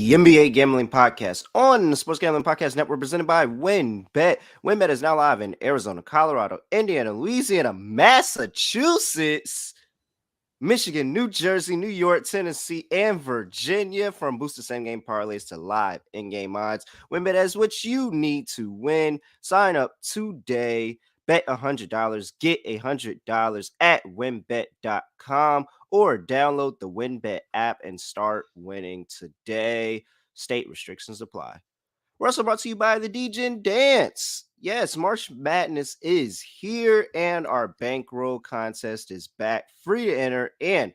The NBA Gambling Podcast on the Sports Gambling Podcast Network, presented by WynnBET. WynnBET is now live in Arizona, Colorado, Indiana, Louisiana, Massachusetts, Michigan, New Jersey, New York, Tennessee, and Virginia. From booster same-game parlays to live in-game odds, WynnBET has what you need to win. Sign up today. Bet $100, get $100 at wynnbet.com or download the WynnBET app and start winning today. State restrictions apply. We're also brought to you by the DGen Dance. Yes, March Madness is here and our bankroll contest is back. Free to enter and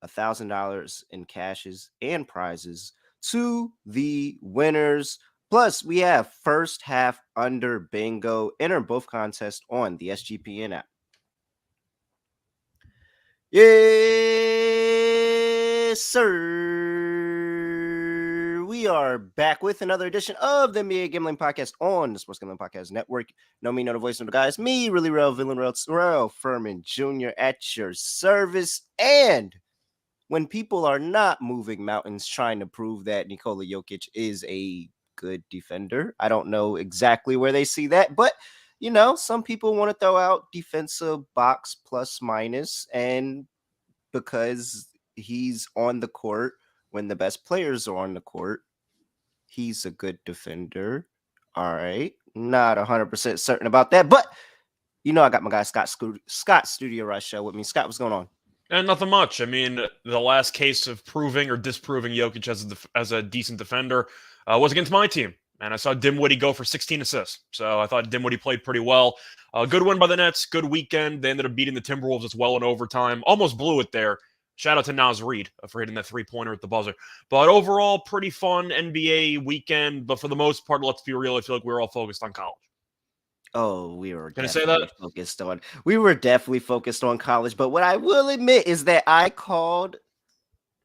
$1,000 in cashes and prizes to the winners. Plus, we have first half under bingo. Enter both contests on the SGPN app. Yes, sir. We are back with another edition of the NBA Gambling Podcast on the Sports Gambling Podcast Network. Know me, know the voice of the guys. Me, really real villain, real Furman Jr. at your service. And when people are not moving mountains trying to prove that Nikola Jokic is a good defender, I don't know exactly where they see that, but you know, some people want to throw out defensive box plus minus, and because he's on the court when the best players are on the court, he's a good defender. All right, not 100% certain about that, but you know, I got my guy Scott Studio Rush show with me. Scott, what's going on? And nothing much. I mean, the last case of proving or disproving Jokic as a decent defender was against my team. And I saw Dinwiddie go for 16 assists. So I thought Dinwiddie played pretty well. Good win by the Nets. Good weekend. They ended up beating the Timberwolves as well in overtime. Almost blew it there. Shout out to Naz Reid for hitting that three-pointer at the buzzer. But overall, pretty fun NBA weekend. But for the most part, let's be real, I feel like we were all focused on college. Oh, we were definitely focused on college. But what I will admit is that I called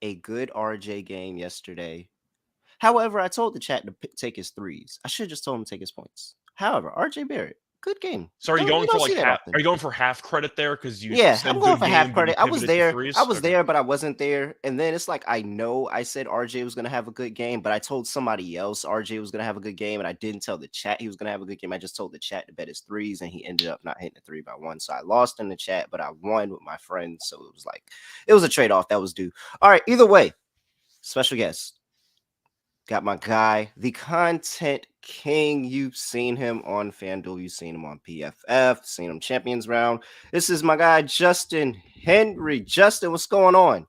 a good RJ game yesterday. However, I told the chat to take his threes. I should have just told him to take his points. However, RJ Barrett, good game. So are you going for half? Are you going for half credit there? Because I'm going for half credit. I was there, but I wasn't there. And then it's like I know I said RJ was going to have a good game, but I told somebody else RJ was going to have a good game, and I didn't tell the chat he was going to have a good game. I just told the chat to bet his threes, and he ended up not hitting a 3-by-1. So I lost in the chat, but I won with my friends. So it was a trade-off that was due. All right, either way, special guest. Got my guy, the content king. You've seen him on FanDuel. You've seen him on PFF. Seen him Champions Round. This is my guy, Justin Henry. Justin, what's going on?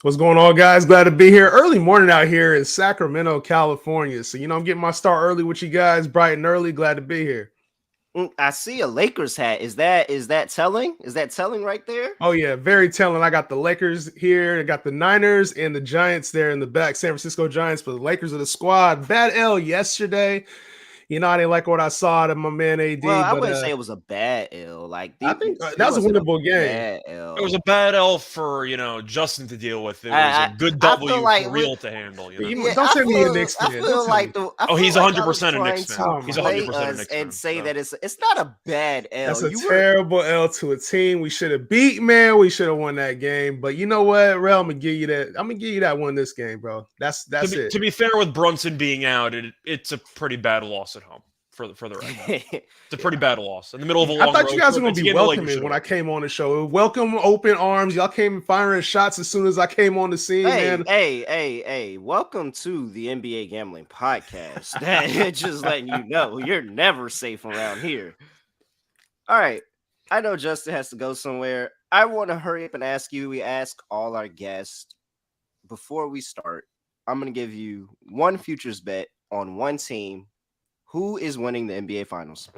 What's going on, guys? Glad to be here. Early morning out here in Sacramento, California. So, I'm getting my start early with you guys, bright and early. Glad to be here. I see a Lakers hat. Is that telling? Is that telling right there? Oh, yeah. Very telling. I got the Lakers here. I got the Niners and the Giants there in the back. San Francisco Giants, but the Lakers are the squad. Bad L yesterday. I didn't like what I saw out of my man AD. Well, I wouldn't say it was a bad L. I think that was a winnable game. It was a bad L for Justin to deal with. It was a good W for real to handle. Don't send me a Knicks fan. He's 100% a Knicks fan. He's 100% a Knicks fan. And say that it's not a bad L. That's a terrible L to a team we should have beat, man. We should have won that game. But you know what, Rel? I'm gonna give you that. I'm gonna give you that one this game, bro. That's it. To be fair, with Brunson being out, it's a pretty bad loss at home for the record. It's a pretty bad loss in the middle of a long road. I thought you guys were going to be welcoming when I came on the show. Welcome, open arms. Y'all came firing shots as soon as I came on the scene, man. Hey, welcome to the NBA Gambling Podcast. Just letting you know, you're never safe around here. All right. I know Justin has to go somewhere. I want to hurry up and ask you. We ask all our guests before we start. I'm going to give you one futures bet on one team. Who is winning the NBA Finals?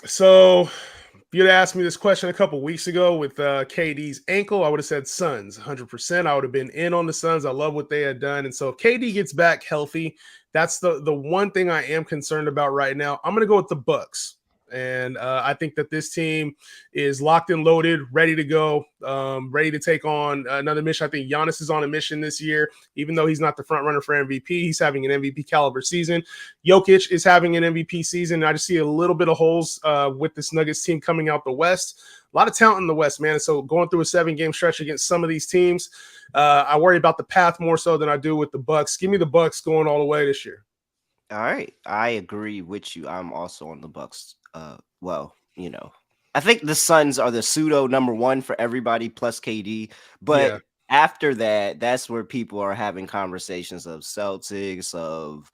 So if you'd asked me this question a couple weeks ago with KD's ankle, I would have said Suns 100%. I would have been in on the Suns. I love what they had done. And so if KD gets back healthy, that's the one thing I am concerned about right now. I'm going to go with the Bucks. And I think that this team is locked and loaded, ready to go, ready to take on another mission. I think Giannis is on a mission this year, even though he's not the front runner for MVP. He's having an MVP caliber season. Jokic is having an MVP season. I just see a little bit of holes with this Nuggets team coming out the West. A lot of talent in the West, man. So going through a 7-game stretch against some of these teams, I worry about the path more so than I do with the Bucks. Give me the Bucks going all the way this year. All right, I agree with you. I'm also on the Bucks. Well, I think the Suns are the pseudo number one for everybody plus KD, but after that, that's where people are having conversations of Celtics, of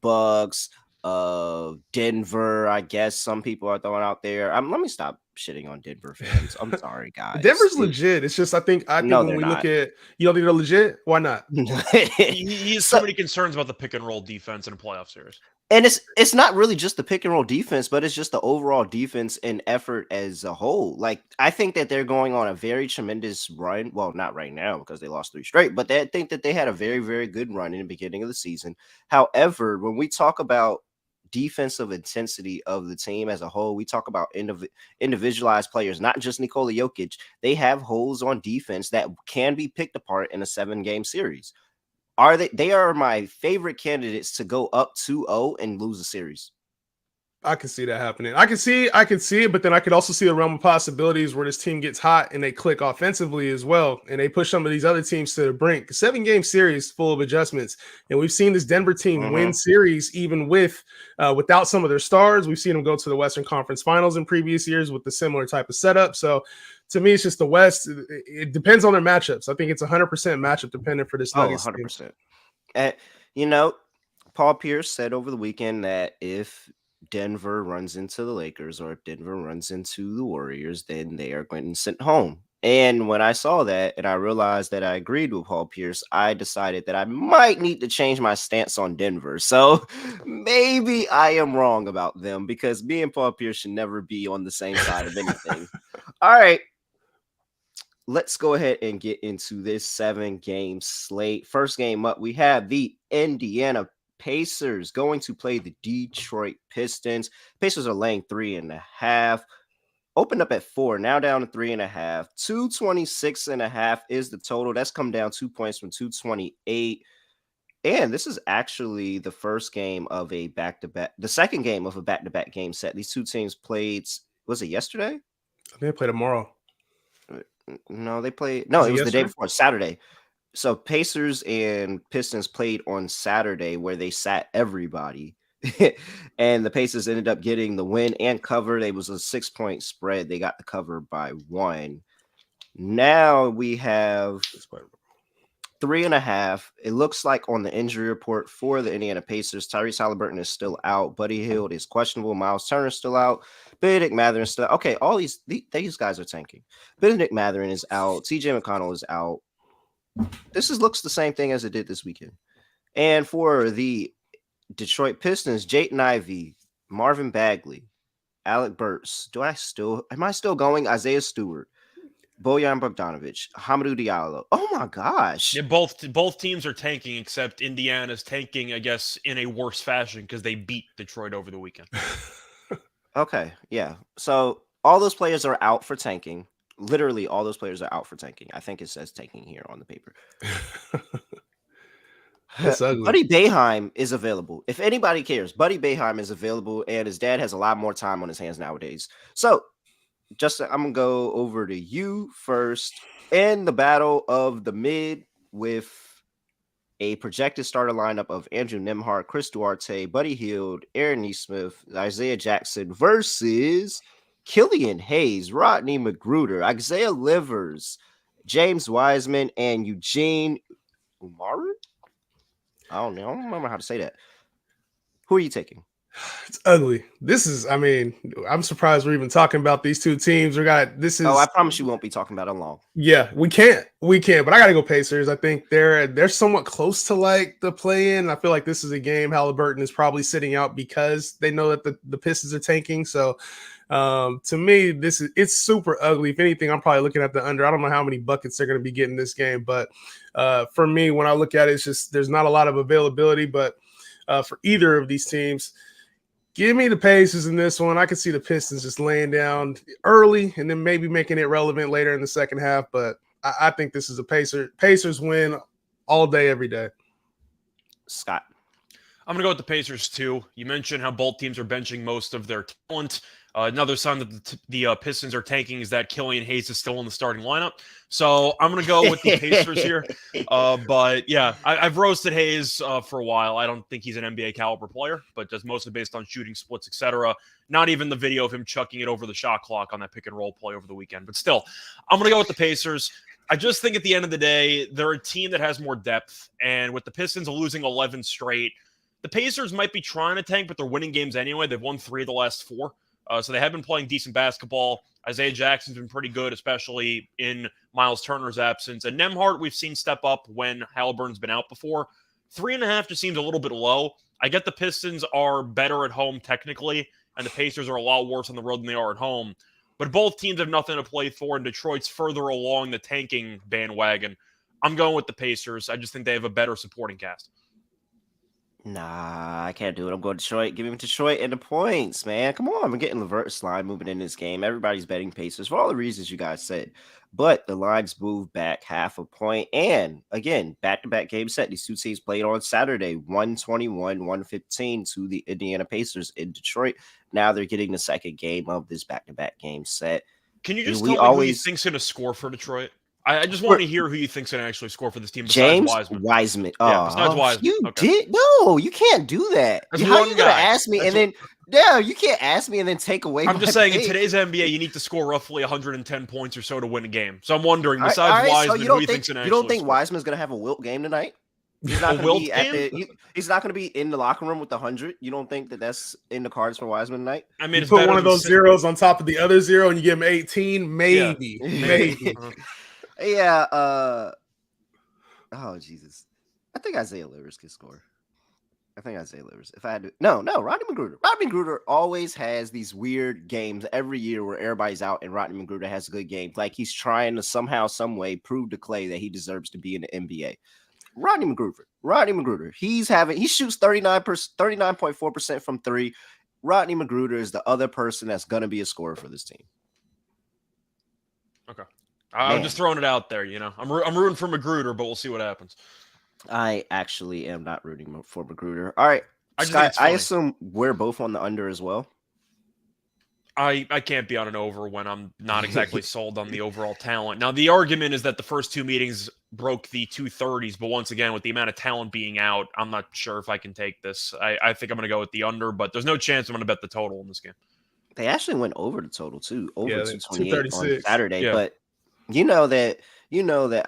Bucks, of Denver. I guess some people are throwing out there. Let me stop shitting on Denver fans. I'm sorry, guys. Denver's legit. It's just I think No, when we look at you don't think they're legit. Why not? He has so many concerns about the pick and roll defense in a playoff series. And it's not really just the pick and roll defense, but it's just the overall defense and effort as a whole. Like, I think that they're going on a very tremendous run. Well, not right now because they lost 3 straight, but I think that they had a very, very good run in the beginning of the season. However, when we talk about defensive intensity of the team as a whole, we talk about individualized players, not just Nikola Jokic. They have holes on defense that can be picked apart in a 7-game series. They are my favorite candidates to go up 2-0 and lose a series. I can see that happening. I can see it, but then I could also see the realm of possibilities where this team gets hot and they click offensively as well, and they push some of these other teams to the brink. 7-game series full of adjustments, and we've seen this Denver team win series even without some of their stars. We've seen them go to the Western Conference Finals in previous years with the similar type of setup. So to me, it's just the West. It depends on their matchups. I think it's 100% matchup dependent for this Nuggets 100%. Paul Pierce said over the weekend that if Denver runs into the Lakers or if Denver runs into the Warriors, then they are going to send home. And when I saw that and I realized that I agreed with Paul Pierce, I decided that I might need to change my stance on Denver. So maybe I am wrong about them because me and Paul Pierce should never be on the same side of anything. All right. Let's go ahead and get into this 7-game slate. First game up, we have the Indiana Pacers going to play the Detroit Pistons. Pacers are laying 3.5. Opened up at 4, now down to 3.5. 226.5 is the total. That's come down 2 points from 228. And this is actually the first game of a back-to-back, the second game of a back-to-back game set. These two teams played, was it yesterday? I think they play tomorrow. No, they played. No, it was the day before, Saturday. So Pacers and Pistons played on Saturday where they sat everybody. And the Pacers ended up getting the win and cover. It was a 6-point spread. They got the cover by 1. Now we have 3.5. It looks like on the injury report for the Indiana Pacers, Tyrese Halliburton is still out. Buddy Hield is questionable. Miles Turner is still out. Benedict Mathurin is still out. Okay, all these guys are tanking. Benedict Mathurin is out. TJ McConnell is out. This looks the same thing as it did this weekend. And for the Detroit Pistons, Jaden Ivey, Marvin Bagley, Alec Burks. Am I still going? Isaiah Stewart, Bojan Bogdanovic, Hamidou Diallo. Oh my gosh. Yeah, both teams are tanking, except Indiana's tanking, I guess, in a worse fashion because they beat Detroit over the weekend. Okay, yeah. So all those players are out for tanking. Literally, all those players are out for tanking. I think it says tanking here on the paper. Buddy Boeheim is available. If anybody cares, Buddy Boeheim is available, and his dad has a lot more time on his hands nowadays. So, Justin, I'm going to go over to you first. In the battle of the mid with a projected starter lineup of Andrew Nembhard, Chris Duarte, Buddy Hield, Aaron Nesmith, Isaiah Jackson versus Killian Hayes, Rodney Magruder, Isaiah Livers, James Wiseman, and Eugene Umaru? I don't know. I don't remember how to say that. Who are you taking? It's ugly. I'm surprised we're even talking about these two teams. Oh, I promise you won't be talking about it long. Yeah, we can't, but I gotta go Pacers. I think they're somewhat close to like the play-in. I feel like this is a game Halliburton is probably sitting out because they know that the Pistons are tanking. So to me, it's super ugly. If anything, I'm probably looking at the under. I don't know how many buckets they're going to be getting this game, but for me, when I look at it, it's just there's not a lot of availability. But for either of these teams, Give me the Pacers in this one. I can see the Pistons just laying down early and then maybe making it relevant later in the second half. But I think this is a Pacers win all day, every day. Scott. I'm going to go with the Pacers, too. You mentioned how both teams are benching most of their talent. Another sign that the Pistons are tanking is that Killian Hayes is still in the starting lineup. So I'm going to go with the Pacers here. But, yeah, I've roasted Hayes for a while. I don't think he's an NBA caliber player, but just mostly based on shooting splits, etc. Not even the video of him chucking it over the shot clock on that pick and roll play over the weekend. But still, I'm going to go with the Pacers. I just think at the end of the day, they're a team that has more depth. And with the Pistons losing 11 straight, the Pacers might be trying to tank, but they're winning games anyway. They've won 3 of the last 4. So they have been playing decent basketball. Isaiah Jackson's been pretty good, especially in Miles Turner's absence. And Nembhard, we've seen step up when Halliburton's been out before. 3.5 just seems a little bit low. I get the Pistons are better at home technically, and the Pacers are a lot worse on the road than they are at home. But both teams have nothing to play for, and Detroit's further along the tanking bandwagon. I'm going with the Pacers. I just think they have a better supporting cast. Nah, I can't do it. I'm going Detroit. Give him Detroit and the points, man. Come on. I'm getting Levert's line moving in this game. Everybody's betting Pacers for all the reasons you guys said. But the lines moved back 0.5 point. And again, back-to-back game set. These two teams played on Saturday, 121-115 to the Indiana Pacers in Detroit. Now they're getting the second game of this back-to-back game set. Can you just tell me who you think's going to score for Detroit? I just want to hear who you think's going to actually score for this team besides Wiseman. Yeah, besides Wiseman. You did? No, you can't do that. How are you going to ask me and then you can't ask me and then take away I'm just saying, in today's NBA, you need to score roughly 110 points or so to win a game. So I'm wondering, besides Wiseman, who you think's going to actually You don't think Wiseman's going to have a wilt game tonight? He's not going to be he's not going to be in the locker room with the 100. You don't think that that's in the cards for Wiseman tonight? I mean, you put one of those zeros on top of the other zero and you give him 18, maybe. Yeah. Maybe. Yeah. Oh Jesus! I think Isaiah Livers can score. If I had to, no, Rodney McGruder. Rodney McGruder always has these weird games every year where everybody's out and Rodney McGruder has a good game. Like he's trying to somehow, some way prove to Clay that he deserves to be in the NBA. Rodney McGruder. He shoots 39.4% from 3. Rodney McGruder is the other person that's gonna be a scorer for this team. Okay. I'm just throwing it out there, you know. I'm rooting for Magruder, but we'll see what happens. I actually am not rooting for Magruder. All right, Scott, I assume we're both on the under as well. I can't be on an over when I'm not exactly sold on the overall talent. Now, the argument is that the first 2 meetings broke the 230s, but once again, with the amount of talent being out, I'm not sure if I can take this. I think I'm going to go with the under, but there's no chance I'm going to bet the total in this game. They actually went over the total, too, over 228 on Saturday, yeah. But you know that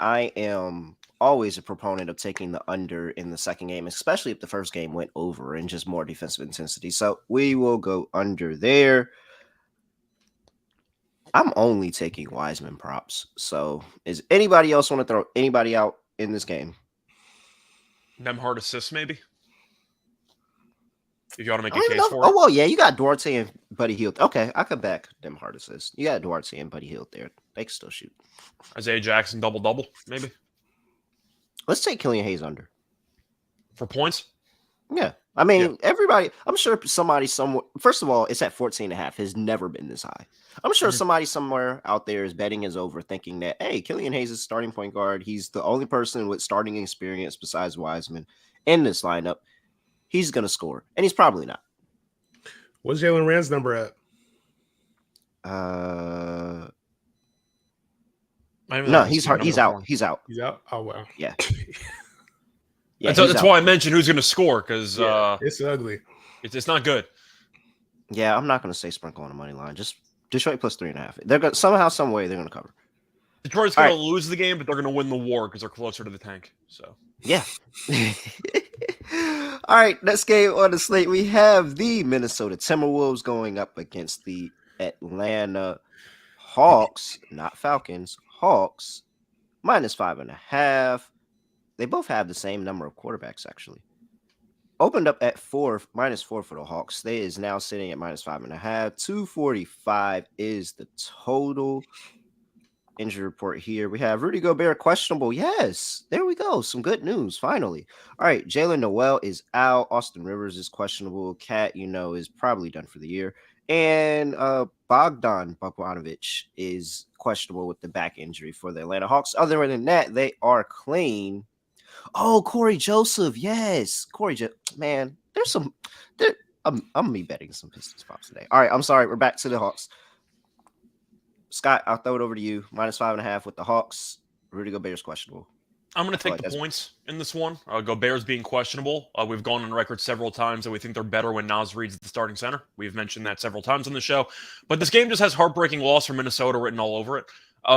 I am always a proponent of taking the under in the second game, especially if the first game went over and just more defensive intensity. So we will go under there. I'm only taking Wiseman props. So is anybody else want to throw anybody out in this game? Nembhard assists, maybe? If you want to make a case for it. Oh, well, yeah, you got Duarte and Buddy Hield. Okay, I come back Nembhard assists. You got Duarte and Buddy Hield there. They can still shoot. Isaiah Jackson double-double, maybe? Let's take Killian Hayes under. For points? Yeah. I mean, everybody, I'm sure somebody somewhere, first of all, it's at 14.5. Has never been this high. I'm sure somebody somewhere out there is betting his over thinking that, hey, Killian Hayes is starting point guard. He's the only person with starting experience besides Wiseman in this lineup. He's going to score, and he's probably not. What's Jalen Rand's number at? No, he's out. He's out. He's out? Oh, wow. Yeah. That's why I mentioned who's going to score, because it's ugly. It's not good. Yeah, I'm not going to say sprinkle on the money line. Just Detroit plus 3.5. They're going somehow, some way, they're going to cover. Detroit's going to lose the game, but they're going to win the war because they're closer to the tank. So yeah. All right, next game on the slate, we have the Minnesota Timberwolves going up against the Atlanta Hawks, not Falcons. Hawks minus 5.5. They both have the same number of quarterbacks, actually. Opened up at minus 4 for the Hawks. They is now sitting at minus 5.5. 245 is the total. injury report here. We have Rudy Gobert questionable. Yes, there we go. Some good news finally. All right, Jalen Noel is out. Austin Rivers is questionable. Cat, is probably done for the year. And Bogdan Bogdanovic is questionable with the back injury for the Atlanta Hawks. Other than that, they are clean. Oh, Corey Joseph. Yes. Man, there's some there. I'm me betting some Pistons props today. All right, I'm sorry. We're back to the Hawks. Scott, I'll throw it over to you. -5.5 with the Hawks. Rudy Gobert's questionable. I'm going to take the points in this one. Gobert's being questionable. We've gone on record several times that we think they're better when Naz Reid's the starting center. We've mentioned that several times on the show. But this game just has heartbreaking loss for Minnesota written all over it.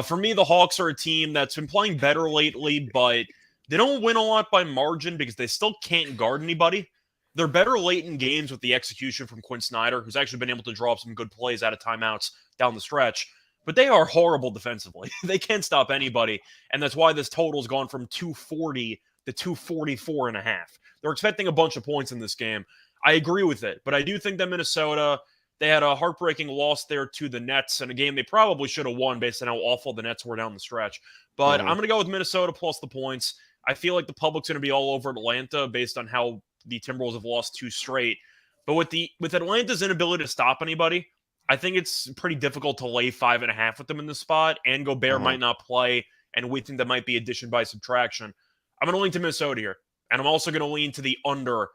For me, the Hawks are a team that's been playing better lately, but they don't win a lot by margin because they still can't guard anybody. They're better late in games with the execution from Quinn Snyder, who's actually been able to draw up some good plays out of timeouts down the stretch. But they are horrible defensively. They can't stop anybody. And that's why this total's gone from 240 to 244.5. They're expecting a bunch of points in this game. I agree with it. But I do think that Minnesota, they had a heartbreaking loss there to the Nets in a game they probably should have won based on how awful the Nets were down the stretch. But I'm going to go with Minnesota plus the points. I feel like the public's going to be all over Atlanta based on how the Timberwolves have lost 2 straight. But with Atlanta's inability to stop anybody, I think it's pretty difficult to lay 5.5 with them in this spot, and Gobert might not play, and we think that might be addition by subtraction. I'm going to lean to Minnesota here, and I'm also going to lean to the under.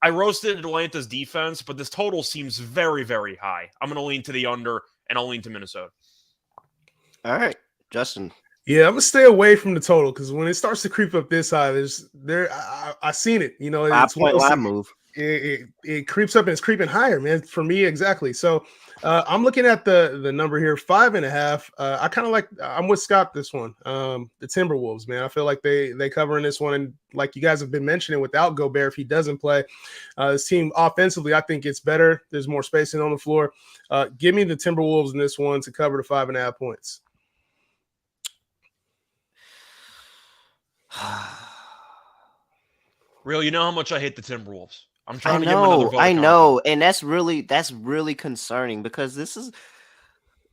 I roasted Atlanta's defense, but this total seems very, very high. I'm going to lean to the under, and I'll lean to Minnesota. All right, Justin. Yeah, I'm gonna stay away from the total because when it starts to creep up this high, I seen it. It's 5-point line move. It creeps up and it's creeping higher, man. For me, exactly. So I'm looking at the number here, 5.5. I'm with Scott this one. The Timberwolves, man. I feel like they cover in this one, and like you guys have been mentioning, without Gobert, if he doesn't play, this team offensively, I think it's better. There's more spacing on the floor. Give me the Timberwolves in this one to cover the 5.5 points. Real, you know how much I hate the Timberwolves. I'm trying to give them another vote. I know, and that's really concerning because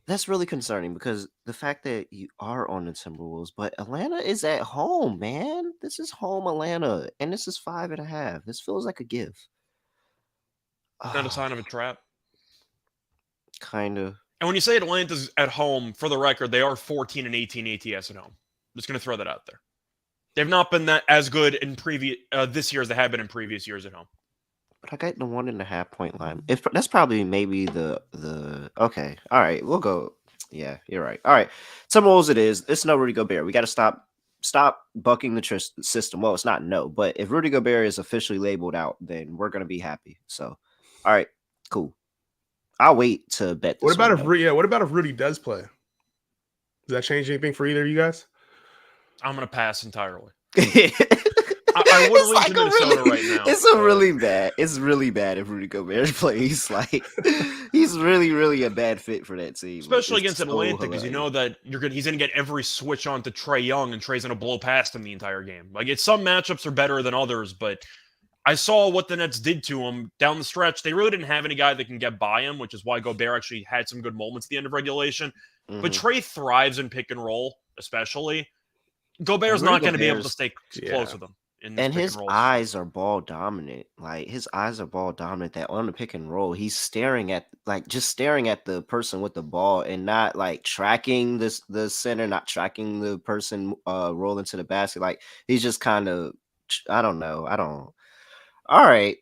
that's really concerning because the fact that you are on the Timberwolves, but Atlanta is at home, man. This is home Atlanta, and this is 5.5. This feels like a give. Not a sign of a trap. Kind of. And when you say Atlanta's at home, for the record, they are 14 and 18 ATS at home. I'm just going to throw that out there. They've not been that as good in this year as they have been in previous years at home. But I got the 1.5 point line. If that's probably maybe the okay. All right, we'll go. Yeah, you're right. All right, Timberwolves it is. It's no Rudy Gobert. We got to stop bucking the system. Well, it's not no, but if Rudy Gobert is officially labeled out, then we're gonna be happy. So, all right, cool. I'll wait to bet. What about if Rudy does play? Does that change anything for either of you guys? I'm going to pass entirely. I would lean to Minnesota right now. It's really bad if Rudy Gobert plays. Like, he's really a bad fit for that team. Especially against Atlanta, because you know that he's going to get every switch on to Trae Young, and Trae's going to blow past him the entire game. Like, some matchups are better than others, but I saw what the Nets did to him down the stretch. They really didn't have any guy that can get by him, which is why Gobert actually had some good moments at the end of regulation. Mm-hmm. But Trae thrives in pick and roll, especially. Gobert's not going to be able to stay close with him. And his eyes are ball dominant. Like, his eyes are ball dominant. That on the pick and roll, he's staring at the person with the ball and not like tracking the center, not tracking the person rolling to the basket. Like, he's just kind of, I don't know. All right.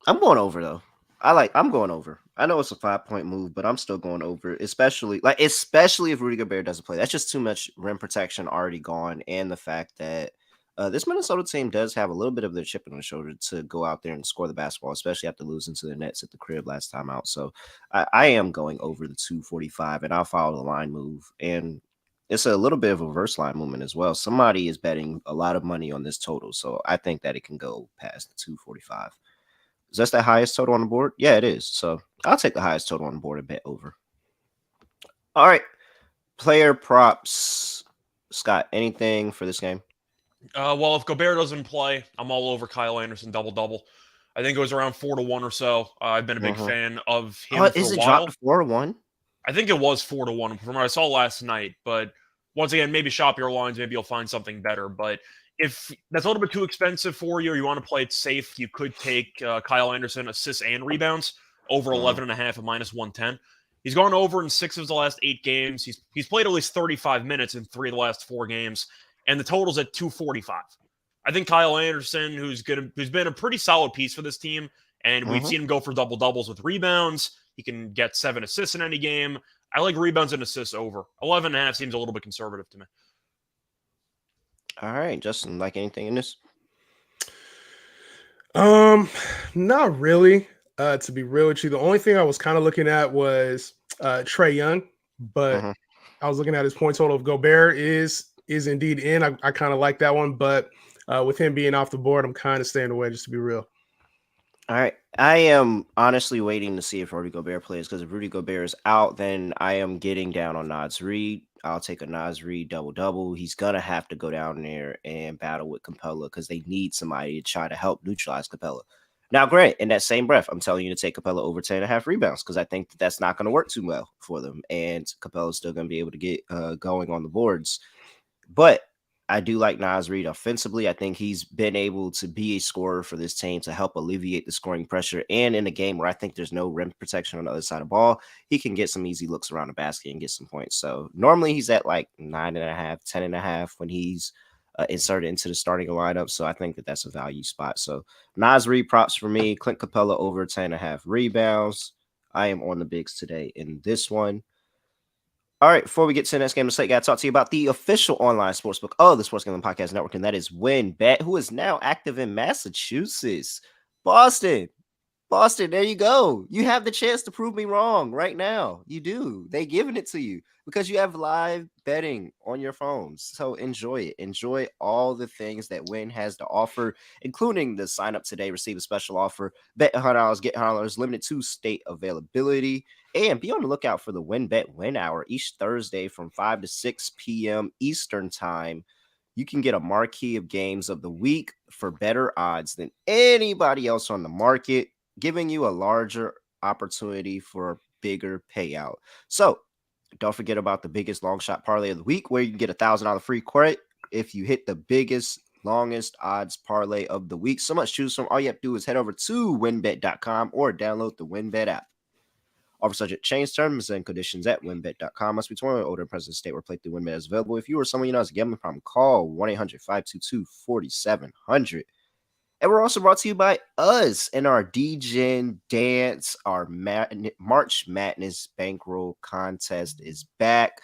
I'm going over though. I'm going over. I know it's a 5-point move, but I'm still going over, especially if Rudy Gobert doesn't play. That's just too much rim protection already gone, and the fact that this Minnesota team does have a little bit of their chip on the shoulder to go out there and score the basketball, especially after losing to the Nets at the crib last time out. So I am going over the 245, and I'll follow the line move. And it's a little bit of a reverse line movement as well. Somebody is betting a lot of money on this total, so I think that it can go past the 245. Is that the highest total on the board? Yeah, it is. So I'll take the highest total on the board and bet over. All right. Player props. Scott, anything for this game? Well, if Gobert doesn't play, I'm all over Kyle Anderson double-double. I think it was around 4-1 or so. I've been a big fan of him for a while. Is it dropped to 4-1? I think it was 4-1 from what I saw last night. But once again, maybe shop your lines. Maybe you'll find something better. But if that's a little bit too expensive for you, or you want to play it safe, you could take Kyle Anderson assists and rebounds over 11.5 at -110. He's gone over in 6 of the last 8 games. He's played at least 35 minutes in 3 of the last 4 games, and the total's at 245. I think Kyle Anderson, who's been a pretty solid piece for this team, and we've seen him go for double doubles with rebounds. He can get 7 assists in any game. I like rebounds and assists over 11.5. Seems a little bit conservative to me. All right, Justin, like anything in this? Not really. To be real with you, the only thing I was kind of looking at was Trae Young, but I was looking at his point total of Gobert is indeed in. I kind of like that one, but with him being off the board, I'm kind of staying away, just to be real. All right. I am honestly waiting to see if Rudy Gobert plays, because if Rudy Gobert is out, then I am getting down on Naz Reid. I'll take a Naz Reid double-double. He's going to have to go down there and battle with Capella, because they need somebody to try to help neutralize Capella. Now, Grant, in that same breath, I'm telling you to take Capella over 10.5 rebounds, because I think that's not going to work too well for them. And Capella's still going to be able to get going on the boards. But I do like Naz Reid offensively. I think he's been able to be a scorer for this team to help alleviate the scoring pressure. And in a game where I think there's no rim protection on the other side of the ball, he can get some easy looks around the basket and get some points. So normally he's at like 9.5, 10.5 when he's inserted into the starting lineup. So I think that's a value spot. So Naz Reid props for me. Clint Capella over 10.5 rebounds. I am on the bigs today in this one. All right, before we get to the next game of the slate, got to talk to you about the official online sportsbook of the Sports Gambling Podcast Network, and that is WynnBET, who is now active in Massachusetts. Boston, there you go. You have the chance to prove me wrong right now. You do. They giving it to you because you have live betting on your phones. So enjoy it. Enjoy all the things that Wynn has to offer, including the sign up today, receive a special offer, bet $100, get $100, limited to state availability. And be on the lookout for the WynnBET Win Hour each Thursday from 5 to 6 p.m. Eastern Time. You can get a marquee of games of the week for better odds than anybody else on the market, giving you a larger opportunity for a bigger payout. So don't forget about the biggest long shot parlay of the week, where you can get $1,000 free credit if you hit the biggest, longest odds parlay of the week. So much to choose from. All you have to do is head over to wynnbet.com or download the WynnBET app. Offer subject to change, terms and conditions at wynnbet.com. Must be 21 or older, present state where playthrough WynnBET is available. If you or someone you know has a gambling problem, call 1-800-522-4700. And we're also brought to you by us and our DGen Dance. Our March Madness bankroll contest is back.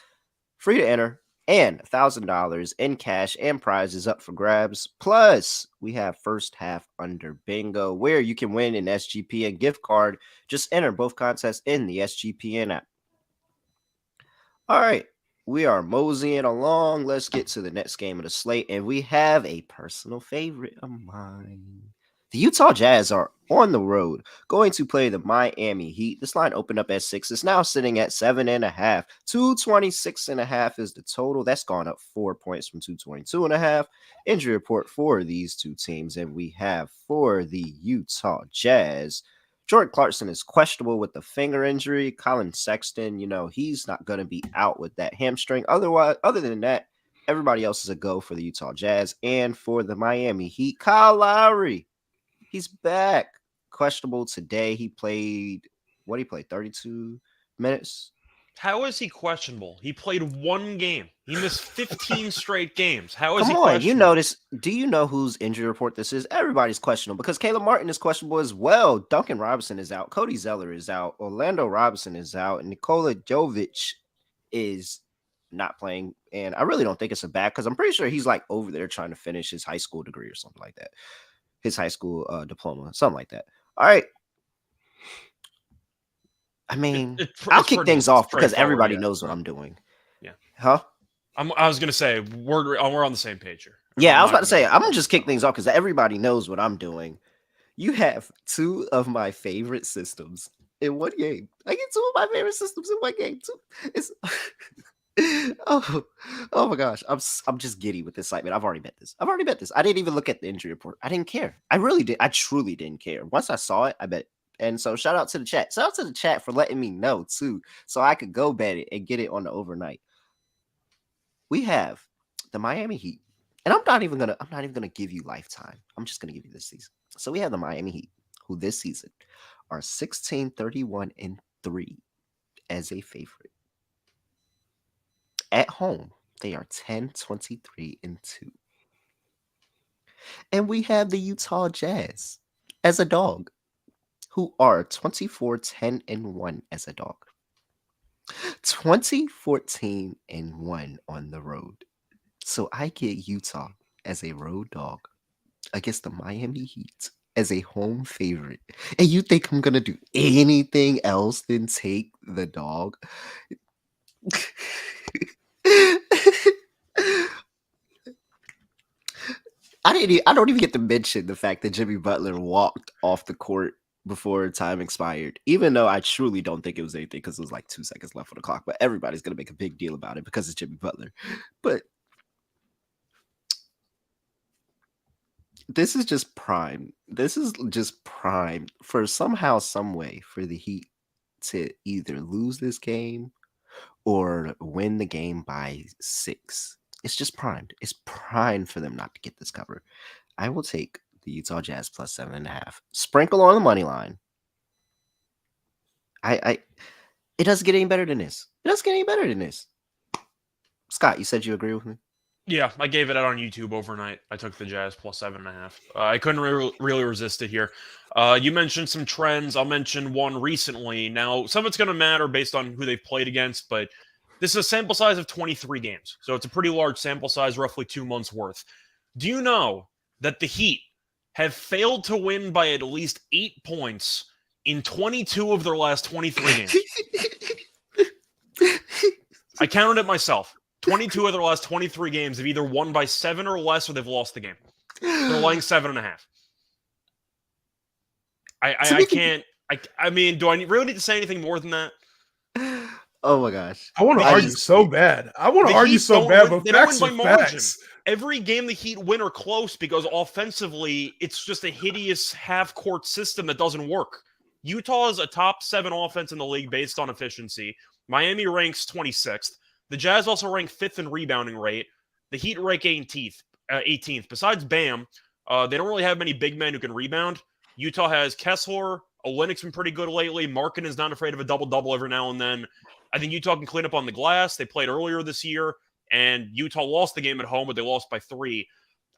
Free to enter. And $1,000 in cash and prizes up for grabs. Plus, we have first half under bingo, where you can win an SGPN gift card. Just enter both contests in the SGPN app. All right, we are moseying along. Let's get to the next game of the slate, and we have a personal favorite of mine. The Utah Jazz are on the road, going to play the Miami Heat. This line opened up at 6. It's now sitting at 7.5. 226.5 is the total. That's gone up 4 points from 222.5. Injury report for these two teams, and we have for the Utah Jazz, Jordan Clarkson is questionable with the finger injury. Colin Sexton, he's not going to be out with that hamstring. Other than that, everybody else is a go for the Utah Jazz. And for the Miami Heat, Kyle Lowry, he's back. Questionable today. He played 32 minutes. How is he questionable? He played 1 game. He missed 15 straight games. How is Come he on, questionable? you notice. Do you know whose injury report this is? Everybody's questionable because Caleb Martin is questionable as well. Duncan Robinson is out. Cody Zeller is out. Orlando Robinson is out. And Nikola Jovic is not playing. And I really don't think it's a bad, because I'm pretty sure he's like over there trying to finish his high school degree or something like that. His high school diploma, something like that. All right. I mean, I'll kick things off because everybody knows what I'm doing. Yeah. Huh? I was going to say, we're on the same page here. Yeah, I was about to say, I'm going to just kick things off because everybody knows what I'm doing. You have 2 of my favorite systems in one game. I get 2 of my favorite systems in one game, too. It's oh my gosh. I'm just giddy with this excitement. I've already bet this. I didn't even look at the injury report. I didn't care. I really did. I truly didn't care. Once I saw it, I bet And so shout out to the chat. Shout out to the chat for letting me know too, so I could go bet it and get it on the overnight. We have the Miami Heat, and I'm not even gonna give you lifetime. I'm just gonna give you this season. So we have the Miami Heat, who this season are 16-31-3 as a favorite. At home, they are 10-23-2. And we have the Utah Jazz as a dog, who are 24-10-1 as a dog. 20-14-1 on the road. So I get Utah as a road dog against the Miami Heat as a home favorite. And you think I'm going to do anything else than take the dog? I don't even get to mention the fact that Jimmy Butler walked off the court before time expired, even though I truly don't think it was anything because it was like 2 seconds left on the clock. But everybody's going to make a big deal about it because it's Jimmy Butler. But this is just prime. This is just prime for somehow, some way for the Heat to either lose this game or win the game by 6. It's just primed. It's primed for them not to get this cover. I will take the Utah Jazz plus 7.5. Sprinkle on the money line. It doesn't get any better than this. It doesn't get any better than this. Scott, you said you agree with me? Yeah, I gave it out on YouTube overnight. I took the Jazz plus 7.5. I couldn't really resist it here. You mentioned some trends. I'll mention one recently. Now, some of it's going to matter based on who they've played against, but this is a sample size of 23 games. So it's a pretty large sample size, roughly 2 months worth. Do you know that the Heat have failed to win by at least 8 points in 22 of their last 23 games? I counted it myself. 22 of their last 23 games have either won by 7 or less, or they've lost the game. They're laying 7.5. I can't. I mean, do I really need to say anything more than that? Oh my gosh! I want to argue so bad. I want to argue so bad, but facts are facts. Every game the Heat win are close because offensively, it's just a hideous half-court system that doesn't work. Utah is a top 7 offense in the league based on efficiency. Miami ranks 26th. The Jazz also rank 5th in rebounding rate. The Heat rank 18th. Besides Bam, they don't really have many big men who can rebound. Utah has Kessler. Olynyk's been pretty good lately. Markkanen is not afraid of a double-double every now and then. I think Utah can clean up on the glass. They played earlier this year, and Utah lost the game at home, but they lost by 3.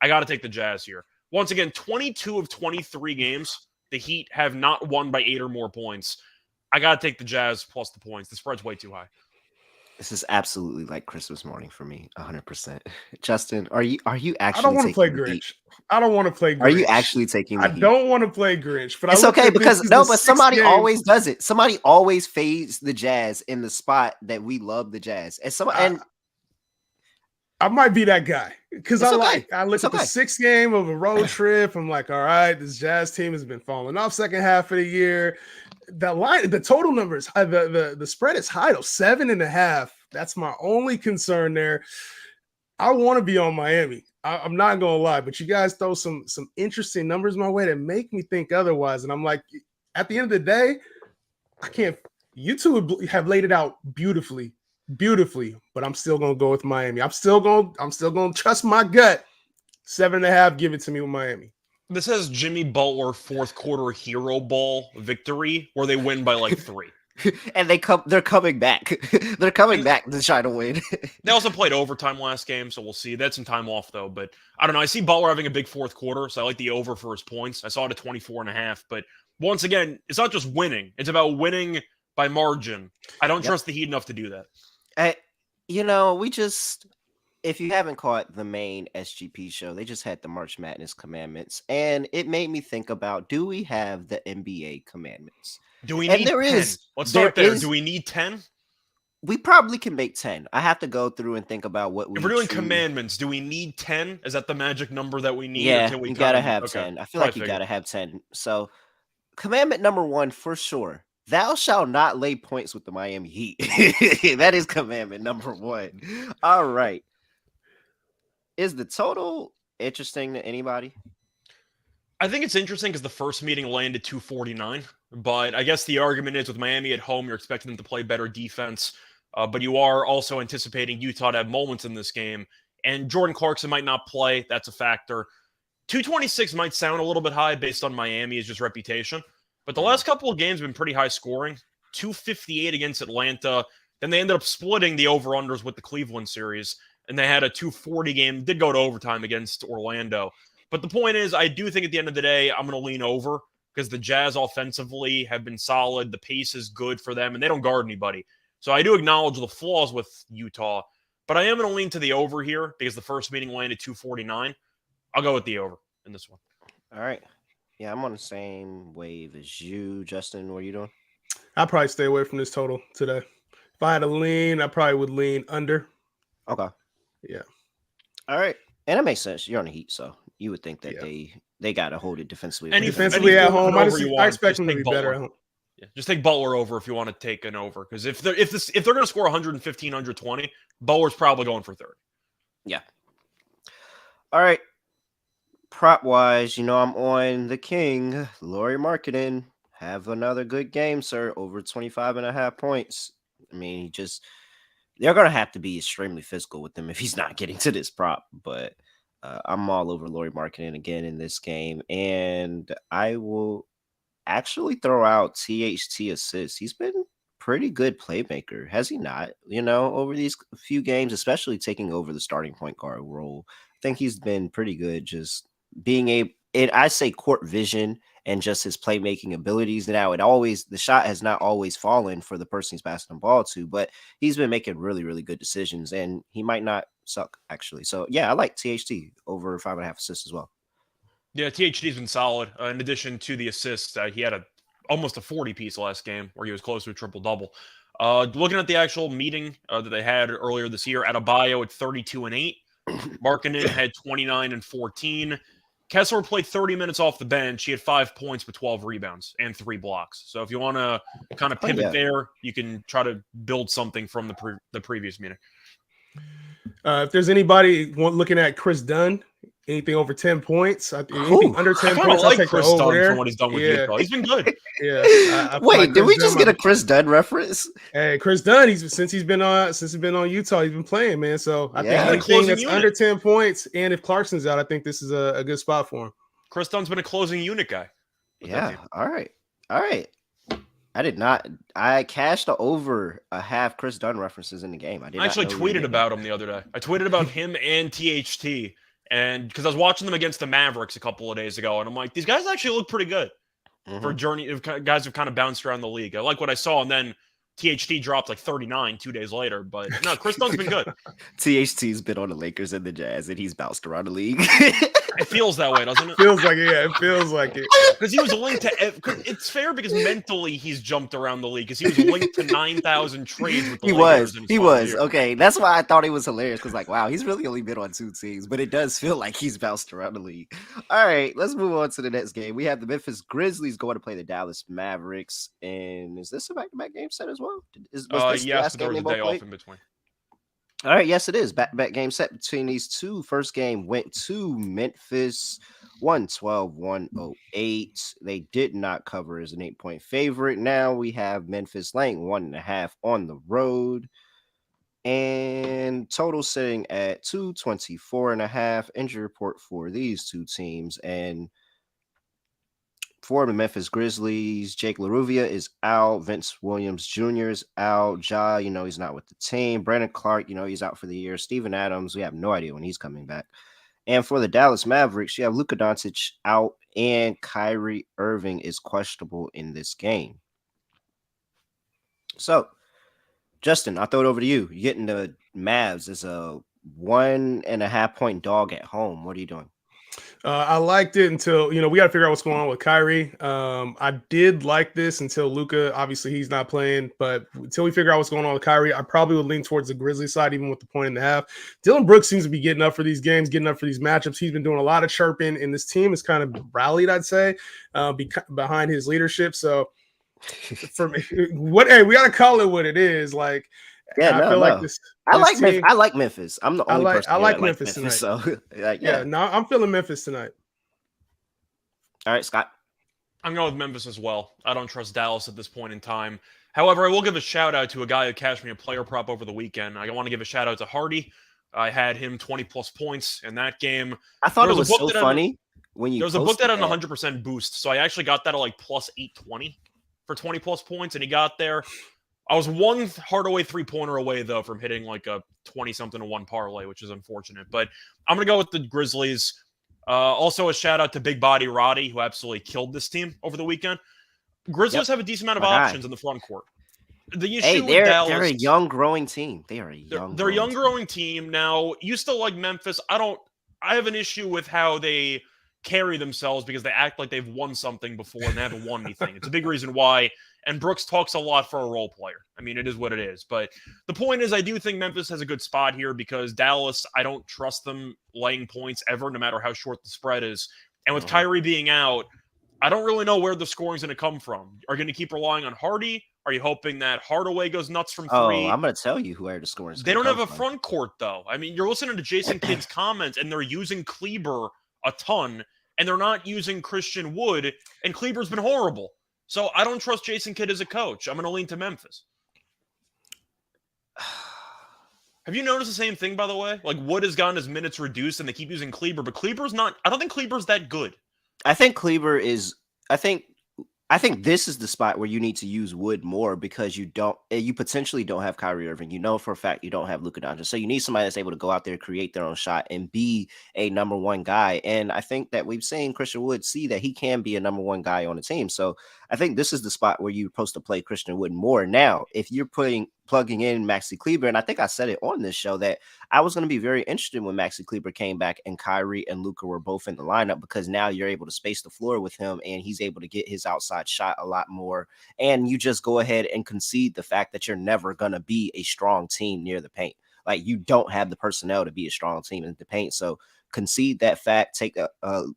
I got to take the Jazz here. Once again, 22 of 23 games, the Heat have not won by 8 or more points. I got to take the Jazz plus the points. The spread's way too high. This is absolutely like Christmas morning for me, 100%. Justin, are you actually? I don't want to play Grinch. I don't want to play Grinch. Are you actually taking? I don't want to play Grinch, but it's okay because but somebody always does it. Somebody always fades the Jazz in the spot that we love the Jazz, and I might be that guy because I look at the 6th game of a road trip. I'm like, all right, this Jazz team has been falling off second half of the year. The total numbers, the spread is high though, 7.5. That's my only concern there. I want to be on Miami. I'm not gonna lie, but you guys throw some interesting numbers my way that make me think otherwise. And I'm like, at the end of the day, I can't. You two have laid it out beautifully, but I'm still gonna go with Miami. I'm still gonna trust my gut. 7.5. Give it to me with Miami. This has Jimmy Butler 4th quarter hero ball victory where they win by like 3. And they're coming back. They're coming back to try to win. They also played overtime last game, so we'll see. They had some time off though, but I don't know. I see Butler having a big 4th quarter, so I like the over for his points. I saw it at 24.5, but once again, it's not just winning. It's about winning by margin. I don't trust the Heat enough to do that. If you haven't caught the main SGP show, they just had the March Madness commandments, and it made me think about: do we have the NBA commandments? Do we need 10? Let's start there. Do we need 10? We probably can make 10. I have to go through and think about what we. If we're doing commandments, do we need 10? Is that the magic number that we need? Yeah, you gotta have 10. I feel like you gotta have 10. So, commandment number 1 for sure: thou shalt not lay points with the Miami Heat. That is commandment number 1. All right. Is the total interesting to anybody? I think it's interesting because the first meeting landed 249. But I guess the argument is with Miami at home, you're expecting them to play better defense, but you are also anticipating Utah to have moments in this game. And Jordan Clarkson might not play. That's a factor. 226 might sound a little bit high based on Miami's just reputation, but the last couple of games have been pretty high scoring. 258 against Atlanta. Then they ended up splitting the over-unders with the Cleveland series, and they had a 240 game. Did go to overtime against Orlando. But the point is, I do think at the end of the day, I'm going to lean over because the Jazz offensively have been solid. The pace is good for them, and they don't guard anybody. So I do acknowledge the flaws with Utah, but I am going to lean to the over here because the first meeting landed 249. I'll go with the over in this one. All right. Yeah, I'm on the same wave as you. Justin, what are you doing? I'd probably stay away from this total today. If I had to lean, I probably would lean under. Okay. Yeah. All right. And it makes sense. You're on the Heat, so you would think that they got to hold it defensively. And defensively at home, I expect them to be better at home. Yeah, just take Butler over if you want to take an over. Because if they're going to score 115, 120, Butler's probably going for 30. Yeah. All right. Prop wise, I'm on the king, Lauri Markkanen. Have another good game, sir. Over 25.5 points. I mean, they're going to have to be extremely physical with him if he's not getting to this prop. But I'm all over Lauri Markkanen again in this game. And I will actually throw out THT assists. He's been pretty good playmaker, has he not? Over these few games, especially taking over the starting point guard role. I think he's been pretty good just being I say court vision and just his playmaking abilities. Now, the shot has not always fallen for the person he's passing the ball to, but he's been making really, really good decisions, and he might not suck, actually. So, yeah, I like THT over 5.5 assists as well. Yeah, THT's been solid. In addition to the assists, he had almost a 40-piece last game where he was close to a triple-double. Looking at the actual meeting that they had earlier this year, Adebayo at 32-8. Markkanen had 29 and 14. Kessler played 30 minutes off the bench. He had 5 points with 12 rebounds and 3 blocks. So if you want to kind of pivot there, you can try to build something from the previous meeting. If there's anybody looking at Chris Dunn, anything over 10 points, anything under 10 points, I'll take Chris Dunn over there. From what he's done with Utah. He's been good. Yeah. Wait, did we just get a Chris Dunn reference? Hey, Chris Dunn. Since he's been on Utah, he's been playing, man. So I think anything that's under 10 points, and if Clarkson's out, I think this is a good spot for him. Chris Dunn's been a closing unit guy. Yeah. All right. I did not. I cashed over a half Chris Dunn references in the game. I actually tweeted about him the other day. I tweeted about him and THT. And because I was watching them against the Mavericks a couple of days ago, and I'm like, these guys actually look pretty good for journey of guys who've kind of bounced around the league. I like what I saw, and then THT dropped like 39 2 days later. But no, Chris Dunn's been good. THT's been on the Lakers and the Jazz, and he's bounced around the league. It feels that way, doesn't it? Feels like it. Yeah, it feels like it. Because he was linked to. It's fair because mentally he's jumped around the league because he was linked to 9,000 trades with the Lakers. He was. Okay, that's why I thought he was hilarious. Because wow, he's really only been on 2 teams, but it does feel like he's bounced around the league. All right, let's move on to the next game. We have the Memphis Grizzlies going to play the Dallas Mavericks, and is this a back-to-back game set as well? Yes, but there was a day off in between. All right, yes, it is. Back-to-back game set between these two. First game went to Memphis, 112-108. They did not cover as an 8-point favorite. Now we have Memphis laying 1.5 on the road. And total sitting at 224.5. Injury report for these two teams. And for the Memphis Grizzlies, Jake LaRuvia is out. Vince Williams Jr. is out. Ja, he's not with the team. Brandon Clark, he's out for the year. Steven Adams, we have no idea when he's coming back. And for the Dallas Mavericks, you have Luka Doncic out, and Kyrie Irving is questionable in this game. So, Justin, I'll throw it over to you. You're getting the Mavs as a 1.5-point dog at home. What are you doing? I liked it until, we got to figure out what's going on with Kyrie. I did like this until Luka, obviously he's not playing, but until we figure out what's going on with Kyrie, I probably would lean towards the Grizzlies side, even with the 1.5. Dylan Brooks seems to be getting up for these games, getting up for these matchups. He's been doing a lot of chirping, and this team is kind of rallied, I'd say, behind his leadership. So for me, we got to call it what it is. Like, yeah, I feel like this. I like Memphis. I'm the only person. I like Memphis tonight. So, I'm feeling Memphis tonight. All right, Scott. I'm going with Memphis as well. I don't trust Dallas at this point in time. However, I will give a shout out to a guy who cashed me a player prop over the weekend. I want to give a shout out to Hardy. I had him 20 plus points in that game. I thought it was so funny when you there was a book that had posted an 100% boost, so I actually got that at like plus 820 for 20 plus points, and he got there. I was one Hardaway 3-pointer away though from hitting like a 20 something to 1 parlay, which is unfortunate. But I'm gonna go with the Grizzlies. Also, a shout out to Big Body Roddy, who absolutely killed this team over the weekend. Grizzlies have a decent amount of options in the front court. The issue with Dallas, they're a young growing team. They're a young growing team. Now, you still like Memphis. I have an issue with how they carry themselves because they act like they've won something before and they haven't won anything. It's a big reason why. And Brooks talks a lot for a role player. I mean, it is what it is. But the point is, I do think Memphis has a good spot here because Dallas, I don't trust them laying points ever, no matter how short the spread is. And with Kyrie being out, I don't really know where the scoring's going to come from. Are you going to keep relying on Hardy? Are you hoping that Hardaway goes nuts from 3? Oh, I'm going to tell you where the scoring's They don't have a front court, though. I mean, you're listening to Jason Kidd's comments, and they're using Kleber a ton, and they're not using Christian Wood, and Kleber's been horrible. So I don't trust Jason Kidd as a coach. I'm going to lean to Memphis. Have you noticed the same thing, by the way? Like, Wood has gotten his minutes reduced, and they keep using Kleber, but Kleber's not – I don't think Kleber's that good. I think Kleber is – I think this is the spot where you need to use Wood more because you potentially don't have Kyrie Irving. You know for a fact you don't have Luka Doncic. So you need somebody that's able to go out there, create their own shot, and be a number one guy. And I think that we've seen Christian Wood see that he can be a number one guy on the team. So I think this is the spot where you're supposed to play Christian Wood more. Now, if you're plugging in Maxi Kleber, and I think I said it on this show that I was going to be very interested when Maxi Kleber came back and Kyrie and Luka were both in the lineup because now you're able to space the floor with him and he's able to get his outside shot a lot more. And you just go ahead and concede the fact that you're never going to be a strong team near the paint. Like you don't have the personnel to be a strong team in the paint. So concede that fact,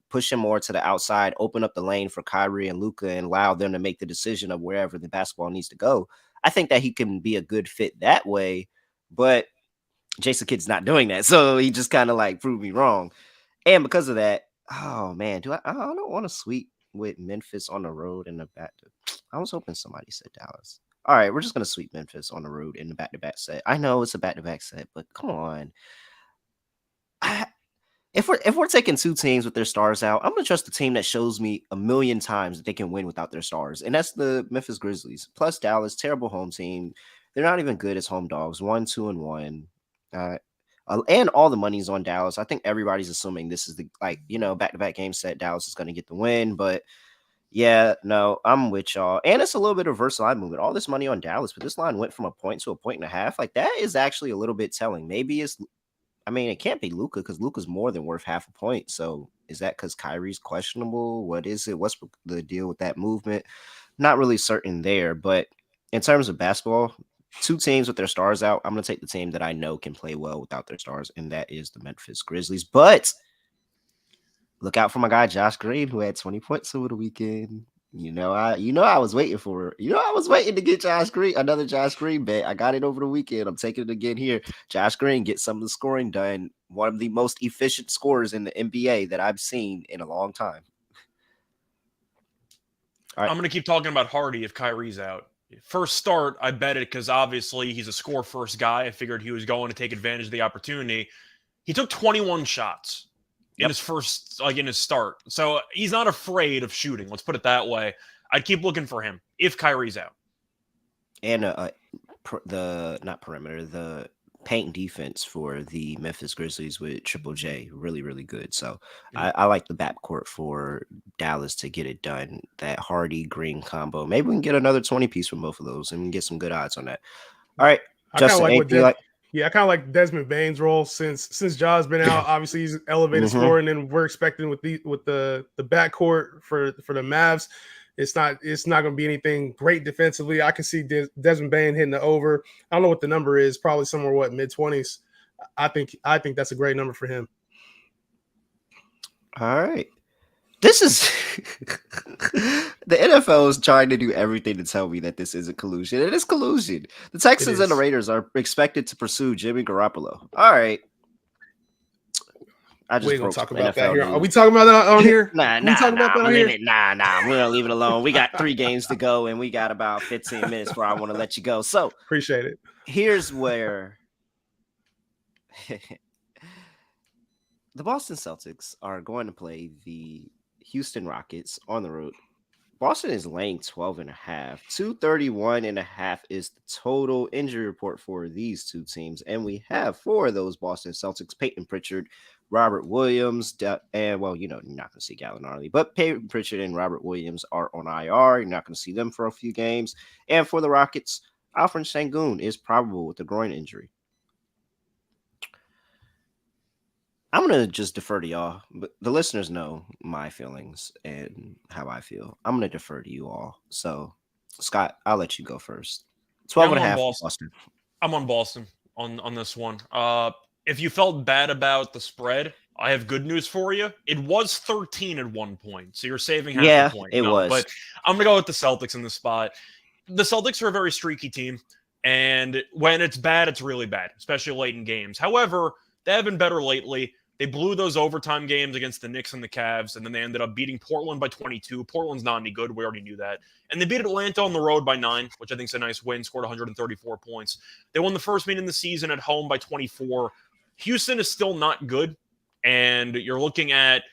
push him more to the outside, open up the lane for Kyrie and Luka and allow them to make the decision of wherever the basketball needs to go. I think that he can be a good fit that way, but Jason Kidd's not doing that. So he just kind of like proved me wrong. And because of that, oh man, I don't want to sweep with Memphis on the road in the back. I was hoping somebody said Dallas. All right, we're just going to sweep Memphis on the road in the back-to-back set. I know it's a back-to-back set, but come on. If we're taking two teams with their stars out, I'm going to trust the team that shows me a million times that they can win without their stars. And that's the Memphis Grizzlies. Plus Dallas, terrible home team. They're not even good as home dogs. 1-2-1. And all the money's on Dallas. I think everybody's assuming this is the back-to-back game set. Dallas is going to get the win. But yeah, no, I'm with y'all. And it's a little bit of reverse line movement. All this money on Dallas, but this line went from a point to a point and a half. Like that is actually a little bit telling. Maybe it can't be Luka because Luka's more than worth half a point. So is that because Kyrie's questionable? What is it? What's the deal with that movement? Not really certain there. But in terms of basketball, two teams with their stars out, I'm going to take the team that I know can play well without their stars, and that is the Memphis Grizzlies. But look out for my guy Josh Green, who had 20 points over the weekend. I was waiting for it. I was waiting to get Josh Green, another Josh Green bet. I got it over the weekend. I'm taking it again here. Josh Green gets some of the scoring done. One of the most efficient scorers in the NBA that I've seen in a long time. All right. I'm going to keep talking about Hardy if Kyrie's out. First start, I bet it because obviously he's a score-first guy. I figured he was going to take advantage of the opportunity. He took 21 shots. In his start. So he's not afraid of shooting. Let's put it that way. I'd keep looking for him if Kyrie's out. And the paint defense for the Memphis Grizzlies with Triple J, really, really good. So I like the backcourt for Dallas to get it done. That Hardy Green combo. Maybe we can get another 20 piece from both of those and we can get some good odds on that. All right. Justin, I kind of like Desmond Bane's role since Ja's been out. Obviously, he's elevated scoring, and we're expecting with the backcourt for the Mavs. It's not going to be anything great defensively. I can see Desmond Bane hitting the over. I don't know what the number is. Probably somewhere mid-20s. I think that's a great number for him. All right. This is the NFL is trying to do everything to tell me that this isn't collusion. It is collusion. The Texans and the Raiders are expected to pursue Jimmy Garoppolo. All right. I We just ain't gonna broke talk some about that NFL here. Are news. we talking about that on here? Nah. We talking about that I'm on gonna here? leave it. Nah. We're gonna leave it alone. We got 3 games to go, and we got about 15 minutes before I want to let you go. So Appreciate it. here's where the Boston Celtics are going to play the Houston Rockets on the road. Boston is laying 12.5. 231.5 is the total injury report for these two teams. And we have 4 of those Boston Celtics: Peyton Pritchard, Robert Williams, and well, you're not going to see Gallinari, but Peyton Pritchard and Robert Williams are on IR. You're not going to see them for a few games. And for the Rockets, Alfred Sengun is probable with a groin injury. I'm going to just defer to y'all, but the listeners know my feelings and how I feel. I'm going to defer to you all. So, Scott, I'll let you go first. 12 I'm and a on half for Boston. Boston. I'm on Boston on this one. If you felt bad about the spread, I have good news for you. It was 13 at one point, so you're saving half Yeah, a point. it was. But I'm going to go with the Celtics in this spot. The Celtics are a very streaky team, and when it's bad, it's really bad, especially late in games. However, they have been better lately. They blew those overtime games against the Knicks and the Cavs, and then they ended up beating Portland by 22. Portland's not any good. We already knew that. And they beat Atlanta on the road by 9, which I think is a nice win, scored 134 points. They won the first meeting of the season at home by 24. Houston is still not good, and you're looking at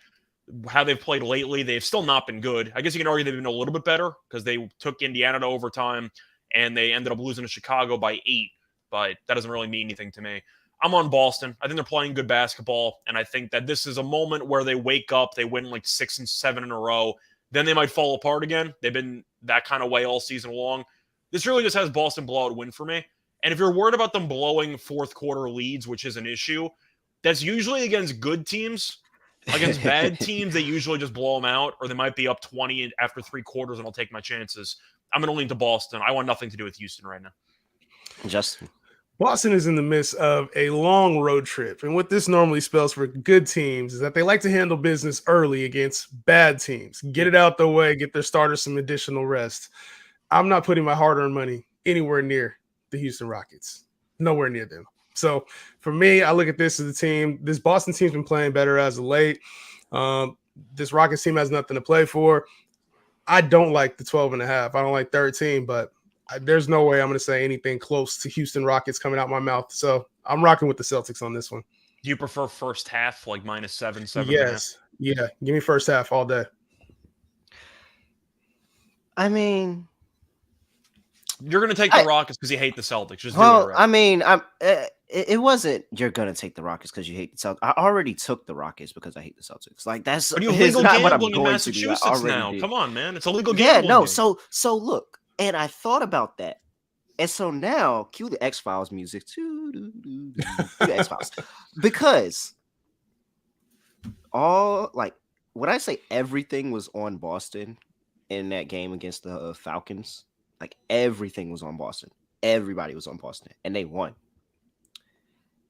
how they've played lately. They've still not been good. I guess you can argue they've been a little bit better because they took Indiana to overtime, and they ended up losing to Chicago by 8, but that doesn't really mean anything to me. I'm on Boston. I think they're playing good basketball, and I think that this is a moment where they wake up, they win like 6 and 7 in a row, then they might fall apart again. They've been that kind of way all season long. This really just has Boston blowout win for me. And if you're worried about them blowing fourth quarter leads, which is an issue, that's usually against good teams. Against bad teams, they usually just blow them out, or they might be up 20 after 3 quarters, and I'll take my chances. I'm going to lean to Boston. I want nothing to do with Houston right now. Justin. Boston is in the midst of a long road trip, and what this normally spells for good teams is that they like to handle business early against bad teams. Get it out the way, get their starters some additional rest. I'm not putting my hard-earned money anywhere near the Houston Rockets. Nowhere near them. So for me, I look at this as a team. This Boston team's been playing better as of late. This Rockets team has nothing to play for. I don't like the 12.5. I don't like 13, but there's no way I'm going to say anything close to Houston Rockets coming out my mouth. So I'm rocking with the Celtics on this one. Do you prefer first half, like -7, 7.5? Yes. Yeah. Give me first half all day. I mean, you're going to take the Rockets because you hate the Celtics. Just well, do it right. I mean, it wasn't you're going to take the Rockets because you hate the Celtics. I already took the Rockets because I hate the Celtics. Like, that's but you illegal not what I'm gambling in going to do. Massachusetts now. Come on, man. It's illegal gambling. Yeah, no. So look, and I thought about that. And so now, cue the X-Files music. Cue the X-Files. Because when I say everything was on Boston in that game against the Falcons, like everything was on Boston. Everybody was on Boston, and they won.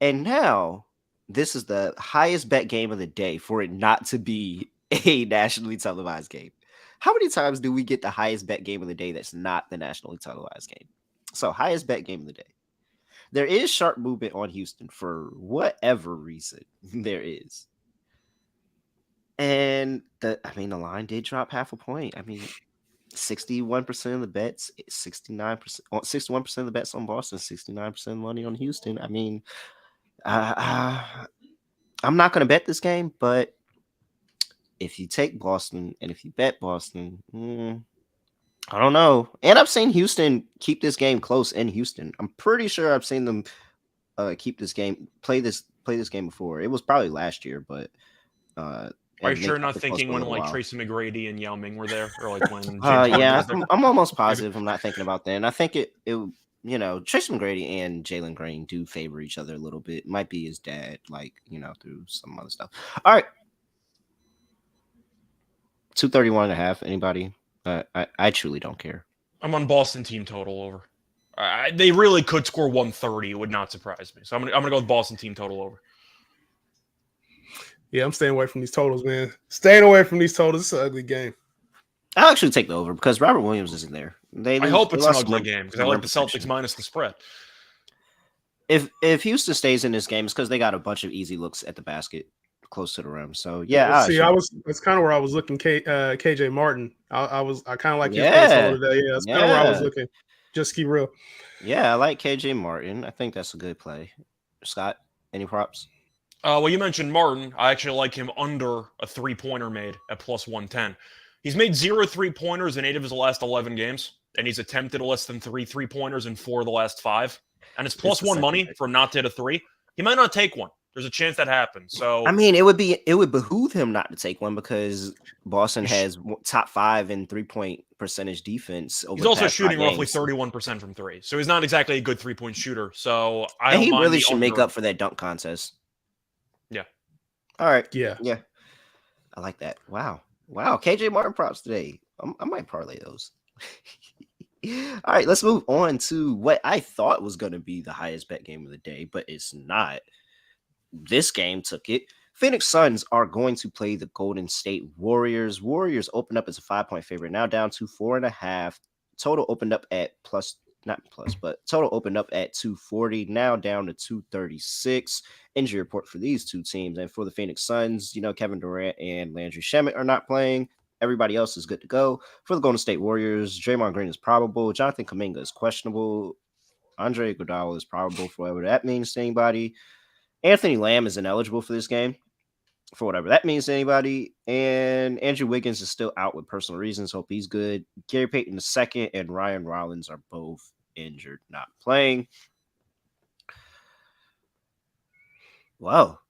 And now, this is the highest bet game of the day for it not to be a nationally televised game. How many times do we get the highest bet game of the day that's not the nationally televised game? So, highest bet game of the day. There is sharp movement on Houston for whatever reason there is. And the line did drop half a point. 61% of the bets, 61% of the bets on Boston, 69% money on Houston. I'm not going to bet this game, but if you take Boston and if you bet Boston, I don't know. And I've seen Houston keep this game close in Houston. I'm pretty sure I've seen them keep this game, play this game before. It was probably last year, but are you sure not thinking when like Tracy McGrady and Yao Ming were there, or like when James yeah, was there? I'm almost positive. I'm not thinking about that. And I think it Tracy McGrady and Jalen Green do favor each other a little bit. Might be his dad, through some other stuff. All right. 231.5. Anybody? I truly don't care. I'm on Boston team total over. They really could score 130. It would not surprise me. So I'm gonna go with Boston team total over. Yeah, I'm staying away from these totals, man. Staying away from these totals. It's an ugly game. I'll actually take the over because Robert Williams isn't there. I hope it's an ugly game because I like the Celtics minus the spread. If Houston stays in this game, it's because they got a bunch of easy looks at the basket close to the rim. So Well, see, that's kind of where I was looking. KJ Martin. I kind of like his play solo today. Yeah, that's kind of where I was looking. Just keep real. Yeah, I like KJ Martin. I think that's a good play. Scott, any props? Well, you mentioned Martin. I actually like him under a 3-pointer made at plus 110. He's made 0 3-pointers in 8 of his last 11 games, and he's attempted less than 3 3-pointers in 4 of the last 5. And it's plus 1 money for him not to hit a 3. He might not take one. There's a chance that happens. So I mean, it would behoove him not to take one because Boston has top 5 in 3-point percentage defense. He's also shooting roughly 31% from 3, so he's not exactly a good 3-point shooter. So he really should make up for that dunk contest. Yeah. All right. Yeah. I like that. Wow. KJ Martin props today. I might parlay those. All right, let's move on to what I thought was going to be the highest bet game of the day, but it's not. This game took it. Phoenix Suns are going to play the Golden State Warriors. Warriors opened up as a 5-point favorite, now down to 4.5. Total opened up at total opened up at 240, now down to 236. Injury report for these two teams. And for the Phoenix Suns, Kevin Durant and Landry Shamet are not playing. Everybody else is good to go. For the Golden State Warriors, Draymond Green is probable. Jonathan Kuminga is questionable. Andre Iguodala is probable for whatever that means to anybody. Anthony Lamb is ineligible for this game, for whatever that means to anybody. And Andrew Wiggins is still out with personal reasons. Hope he's good. Gary Payton II and Ryan Rollins are both injured, not playing. Well.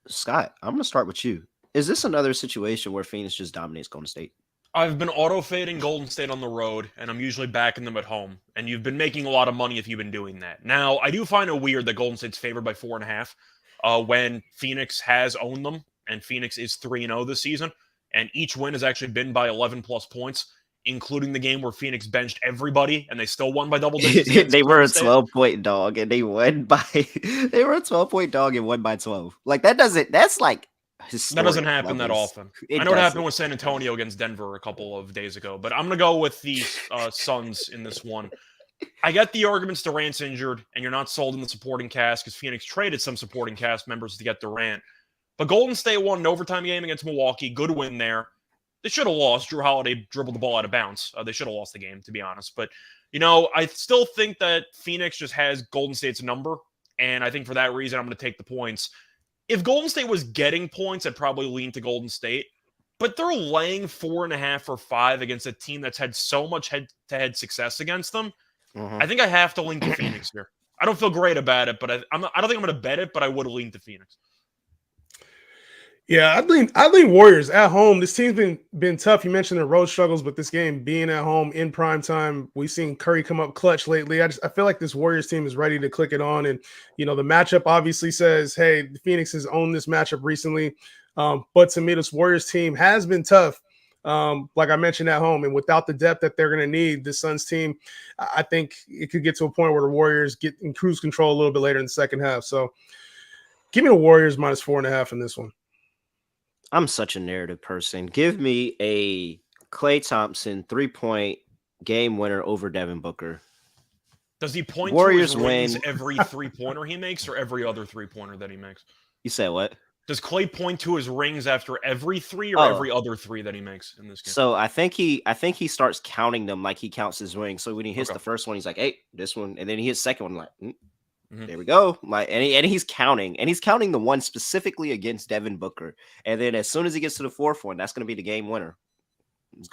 Scott, I'm going to start with you. Is this another situation where Phoenix just dominates Golden State? I've been auto-fading Golden State on the road, and I'm usually backing them at home. And you've been making a lot of money if you've been doing that. Now, I do find it weird that Golden State's favored by 4.5 when Phoenix has owned them, and Phoenix is 3-0 this season. And each win has actually been by 11-plus points, including the game where Phoenix benched everybody, and they still won by double digits. They were a 12-point dog, and they won by... They were a 12-point dog and won by 12. Like, that's like... That doesn't happen that often. I know what happened with San Antonio against Denver a couple of days ago, but I'm going to go with the Suns in this one. I get the arguments Durant's injured, and you're not sold in the supporting cast because Phoenix traded some supporting cast members to get Durant. But Golden State won an overtime game against Milwaukee. Good win there. They should have lost. Drew Holiday dribbled the ball out of bounds. They should have lost the game, to be honest. But, I still think that Phoenix just has Golden State's number, and I think for that reason I'm going to take the points. If Golden State was getting points, I'd probably lean to Golden State. But they're laying 4.5 or 5 against a team that's had so much head-to-head success against them. I think I have to lean to Phoenix here. I don't feel great about it, but I don't think I'm going to bet it, but I would lean to Phoenix. Yeah, I'd lean Warriors at home. This team's been tough. You mentioned the road struggles, but this game being at home in prime time, we've seen Curry come up clutch lately. I feel like this Warriors team is ready to click it on. And, the matchup obviously says, hey, the Phoenix has owned this matchup recently. But to me, this Warriors team has been tough. Like I mentioned at home, and without the depth that they're going to need, the Suns team, I think it could get to a point where the Warriors get in cruise control a little bit later in the second half. So give me the Warriors minus 4.5 in this one. I'm such a narrative person. Give me a Klay Thompson 3-point game winner over Devin Booker. Does he point Warriors to his rings win every 3-pointer he makes or every other 3-pointer that he makes? You said what? Does Klay point to his rings after every 3 or every other 3 that he makes in this game? So I think he starts counting them like he counts his rings. So when he hits the first one, he's like, hey, this one. And then he hits the second one like, there we go. Like, and he's counting. And he's counting the one specifically against Devin Booker. And then as soon as he gets to the fourth one, that's going to be the game winner.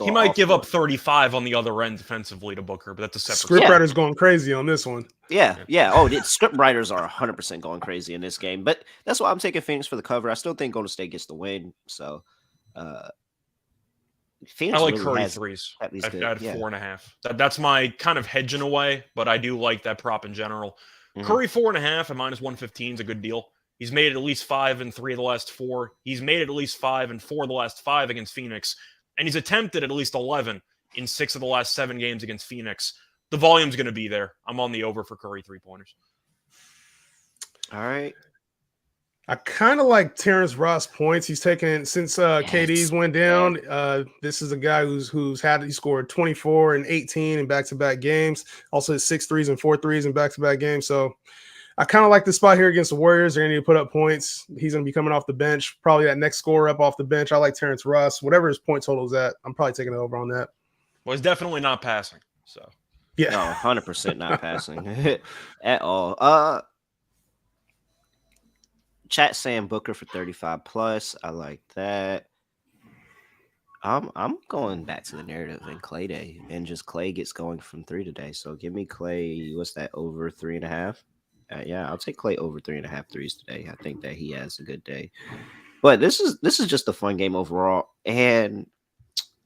He might give up 35 on the other end defensively to Booker, but that's a separate. Scriptwriter's going crazy on this one. Yeah. Oh, the scriptwriters are 100% going crazy in this game. But that's why I'm taking Phoenix for the cover. I still think Golden State gets the win. So, Phoenix I like Curry threes at 4.5. That's my kind of hedge in a way, but I do like that prop in general. Curry 4.5 at minus 115 is a good deal. He's made it at least 5 in 3 of the last 4. He's made it at least 5 in 4 of the last 5 against Phoenix. And he's attempted at least 11 in 6 of the last 7 games against Phoenix. The volume's going to be there. I'm on the over for Curry 3-pointers. All right. I kind of like Terrence Ross points. He's taken since KD's went down. This is a guy he scored 24 and 18 in back-to-back games. Also hit 6 threes and 4 threes in back-to-back games. So I kind of like the spot here against the Warriors. They're going to put up points. He's going to be coming off the bench. Probably that next scorer up off the bench. I like Terrence Ross. Whatever his point total is at, I'm probably taking it over on that. Well, he's definitely not passing. So yeah, no, 100% not passing at all. Chat saying Booker for 35 plus. I like that. I'm going back to the narrative in Clay Day, and just Clay gets going from 3 today. So give me Clay. What's that, over 3.5? Yeah, I'll take Clay over 3.5 threes today. I think that he has a good day. But this is just a fun game overall. And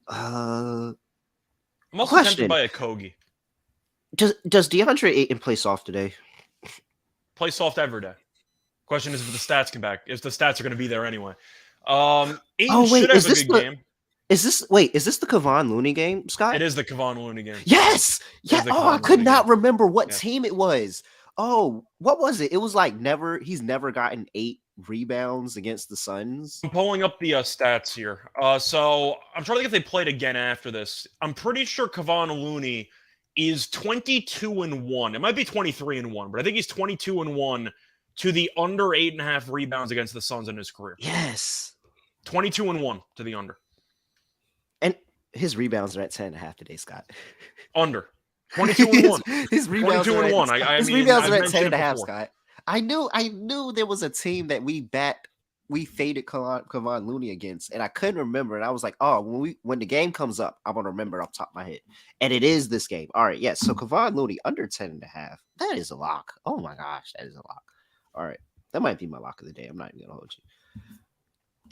I'm also tempted by a Kogi. Does DeAndre Ayton play soft today? Play soft every day. Question is if the stats come back. If the stats are going to be there anyway. Ayton should have a good game. Is this the Kevon Looney game, Scott? It is the Kevon Looney game. Yes. Yeah. Oh, I could not remember what team it was. Oh, what was it? It was like he's never gotten 8 rebounds against the Suns. I'm pulling up the stats here. So I'm trying to think if they played again after this. I'm pretty sure Kevon Looney is 22-1. It might be 23-1, but I think he's 22-1 to the under 8.5 rebounds against the Suns in his career. Yes. 22-1 to the under. And his rebounds are at 10.5 today, Scott. Under. 22-1. His rebounds 22-1. His rebounds are at 10.5, Scott. I knew there was a team that we faded Kevon Looney against, and I couldn't remember. And I was like, oh, when the game comes up, I'm gonna remember off the top of my head. And it is this game. All right, yes. So Kevon Looney under 10.5. That is a lock. Oh my gosh, that is a lock. All right, that might be my lock of the day. I'm not even gonna hold you.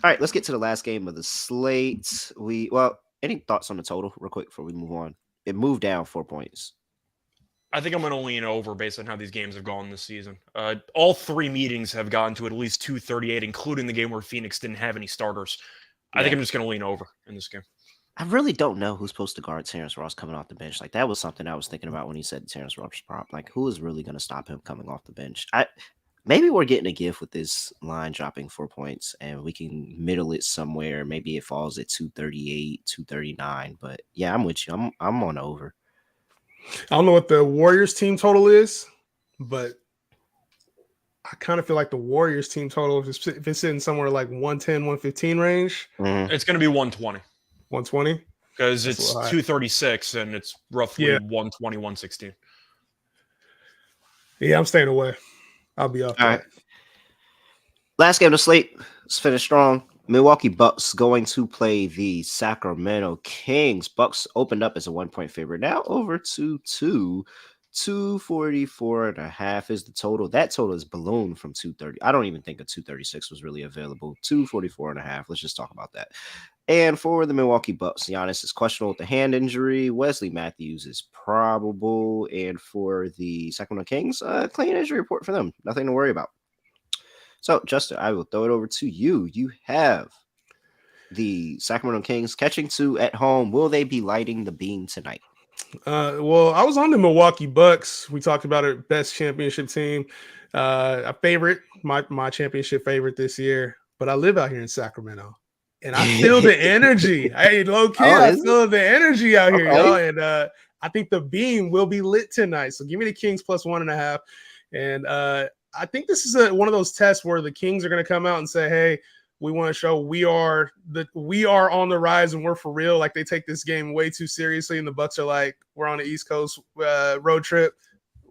All right, let's get to the last game of the slate. Any thoughts on the total, real quick, before we move on? It moved down 4 points. I think I'm going to lean over based on how these games have gone this season. All 3 meetings have gone to at least 238, including the game where Phoenix didn't have any starters. Yeah. I think I'm just going to lean over in this game. I really don't know who's supposed to guard Terrence Ross coming off the bench. Like, that was something I was thinking about when he said Terrence Ross prop. Like, who is really going to stop him coming off the bench? Maybe we're getting a gift with this line dropping 4 points, and we can middle it somewhere. Maybe it falls at 238, 239. But yeah, I'm with you. I'm on over. I don't know what the Warriors team total is, but I kind of feel like the Warriors team total, if it's sitting somewhere like 110, 115 range, it's going to be 120. 120? Because it's 236 and it's roughly 120, 116. Yeah, I'm staying away. I'll be off. All right. Last game of the slate. Let's finish strong. Milwaukee Bucks going to play the Sacramento Kings. Bucks opened up as a 1-point favorite. Now over to 244.5 is the total. That total is ballooned from 230. I don't even think a 236 was really available. 244.5. Let's just talk about that. And for the Milwaukee Bucks, Giannis is questionable with the hand injury. Wesley Matthews is probable. And for the Sacramento Kings, clean injury report for them. Nothing to worry about. So, Justin, I will throw it over to you. You have the Sacramento Kings catching 2 at home. Will they be lighting the beam tonight? Well, I was on the Milwaukee Bucks. We talked about it, best championship team. A favorite, my championship favorite this year. But I live out here in Sacramento. And I feel the energy. Hey, low key, I feel the energy out here, y'all. And I think the beam will be lit tonight. So give me the Kings plus 1.5. And I think this is one of those tests where the Kings are going to come out and say, hey, we want to show we are on the rise and we're for real. Like, they take this game way too seriously. And the Bucks are like, we're on the East Coast road trip.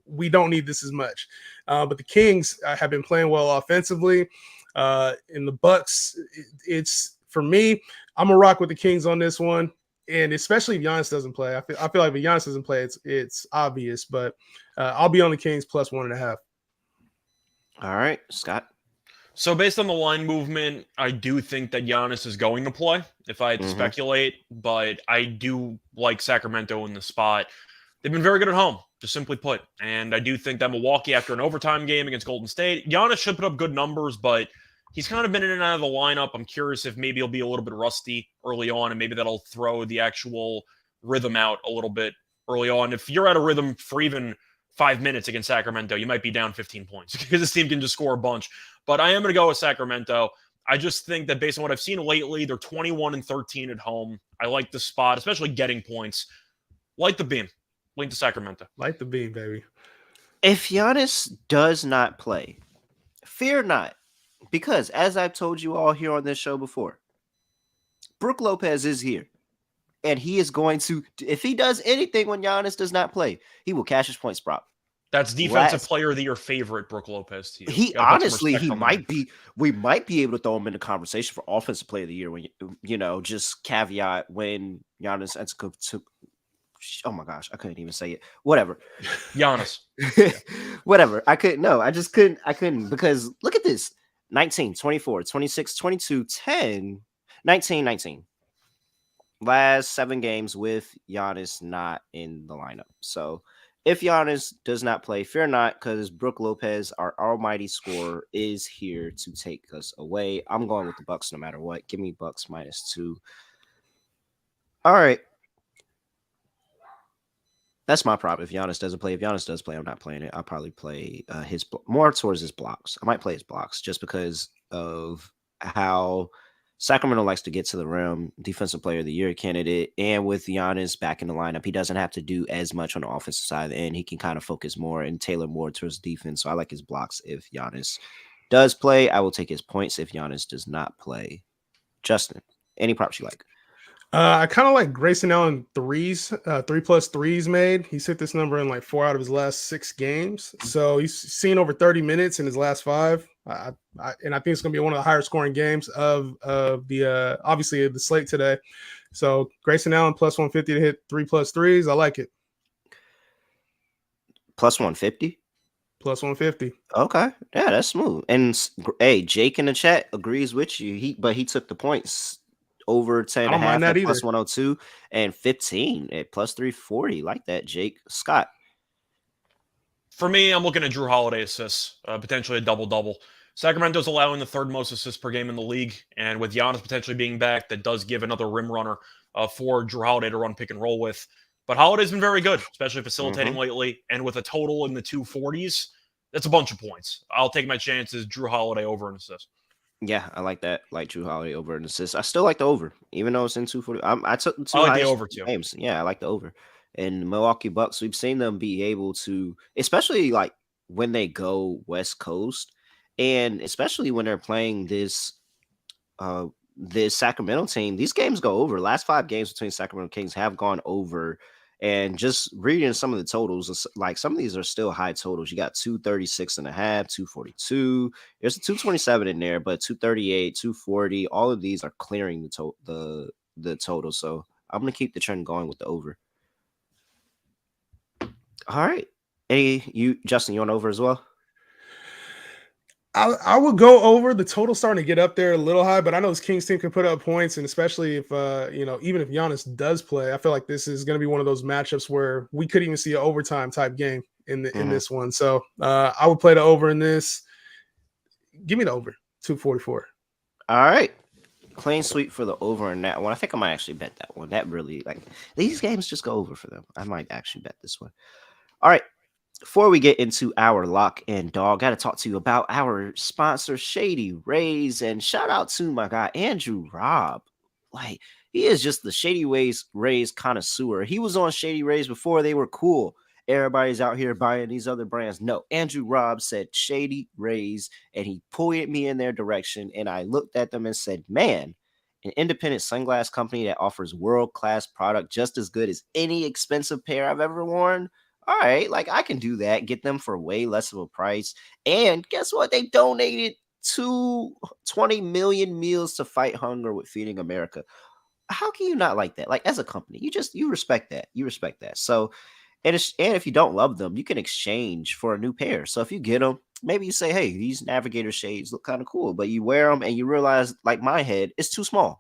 We don't need this as much. But the Kings have been playing well offensively. In the Bucks, it's for me, I'm going to rock with the Kings on this one. And especially if Giannis doesn't play. I feel like if Giannis doesn't play, it's obvious. But I'll be on the Kings plus 1.5. All right, Scott. So based on the line movement, I do think that Giannis is going to play, if I had to speculate. But I do like Sacramento in the spot. They've been very good at home, just simply put. And I do think that Milwaukee, after an overtime game against Golden State, Giannis should put up good numbers, but he's kind of been in and out of the lineup. I'm curious if maybe he'll be a little bit rusty early on, and maybe that'll throw the actual rhythm out a little bit early on. If you're out of rhythm for even 5 minutes against Sacramento, you might be down 15 points because this team can just score a bunch. But I am going to go with Sacramento. I just think that based on what I've seen lately, they're 21-13 at home. I like the spot, especially getting points. Light the beam. Link to Sacramento. Light the beam, baby. If Giannis does not play, fear not, because as I've told you all here on this show before, Brook Lopez is here. And he is going to, if he does anything when Giannis does not play, he will cash his points prop. That's defensive player of the year favorite, Brook Lopez to you. He Gotta put some honestly, respect he on the might name. be. We might be able to throw him in the conversation for offensive player of the year when just caveat when Giannis Antetokounmpo. Oh my gosh, I couldn't even say it. Whatever. Giannis. Whatever. I couldn't. No, I just couldn't. I couldn't because look at this: 19, 24, 26, 22, 10, 19, 19. Last 7 games with Giannis not in the lineup. So if Giannis does not play, fear not, because Brook Lopez, our almighty scorer, is here to take us away. I'm going with the Bucks no matter what. Give me Bucks -2. All right. That's my prop. If Giannis doesn't play, if Giannis does play, I'm not playing it. I'll probably play more towards his blocks. I might play his blocks just because of how Sacramento likes to get to the rim, defensive player of the year candidate. And with Giannis back in the lineup, he doesn't have to do as much on the offensive side of the end. He can kind of focus more and tailor more towards defense. So I like his blocks if Giannis does play. I will take his points if Giannis does not play. Justin, any props you like? I kind of like Grayson Allen threes, 3+ threes made. He's hit this number in like 4 out of his last 6 games. So he's seen over 30 minutes in his last 5. And I think it's going to be one of the higher scoring games of the obviously the slate today. So Grayson Allen +150 to hit 3+ threes. I like it. +150. +150. Okay, yeah, that's smooth. And hey, Jake in the chat agrees with you. He took the points over 10 and a half at +102 and 15 at +340. Like that, Jake. Scott. For me, I'm looking at Jrue Holiday assists, potentially a double-double. Sacramento's allowing the 3rd most assists per game in the league, and with Giannis potentially being back, that does give another rim runner for Jrue Holiday to run pick and roll with. But Holiday's been very good, especially facilitating lately, and with a total in the 240s, that's a bunch of points. I'll take my chances, Jrue Holiday over an assist. Yeah, I like that. Like Jrue Holiday over an assist. I still like the over, even though it's in 240. I took the 2 I like the over too. games. Yeah, I like the over. And Milwaukee Bucks, we've seen them be able to, especially like when they go West Coast, and especially when they're playing this Sacramento team, these games go over. Last 5 games between Sacramento Kings have gone over. And just reading some of the totals, like some of these are still high totals. You got 236 and a half, 242. There's a 227 in there, but 238, 240. All of these are clearing the total. So I'm gonna keep the trend going with the over. All right. Justin, you want over as well? I would go over. The total starting to get up there a little high, but I know this Kings team can put up points, and especially if even if Giannis does play, I feel like this is going to be one of those matchups where we could even see an overtime type game in this one. So I would play the over in this. Give me the over 244. All right, clean sweep for the over in that one. I think I might actually bet that one. That really these games just go over for them. I might actually bet this one. All right. Before we get into our lock and dog, got to talk to you about our sponsor, Shady Rays, and shout out to my guy, Andrew Robb. Like, he is just the Shady Rays connoisseur. He was on Shady Rays before they were cool. Everybody's out here buying these other brands. No, Andrew Robb said Shady Rays, and he pointed me in their direction, and I looked at them and said, man, an independent sunglass company that offers world-class product just as good as any expensive pair I've ever worn. All right, like I can do that, get them for way less of a price. And guess what? They donated 20 million meals to fight hunger with Feeding America. How can you not like that? Like as a company, you respect that. You respect that. So, and if you don't love them, you can exchange for a new pair. So if you get them, maybe you say, hey, these Navigator shades look kind of cool, but you wear them and you realize, like my head, it's too small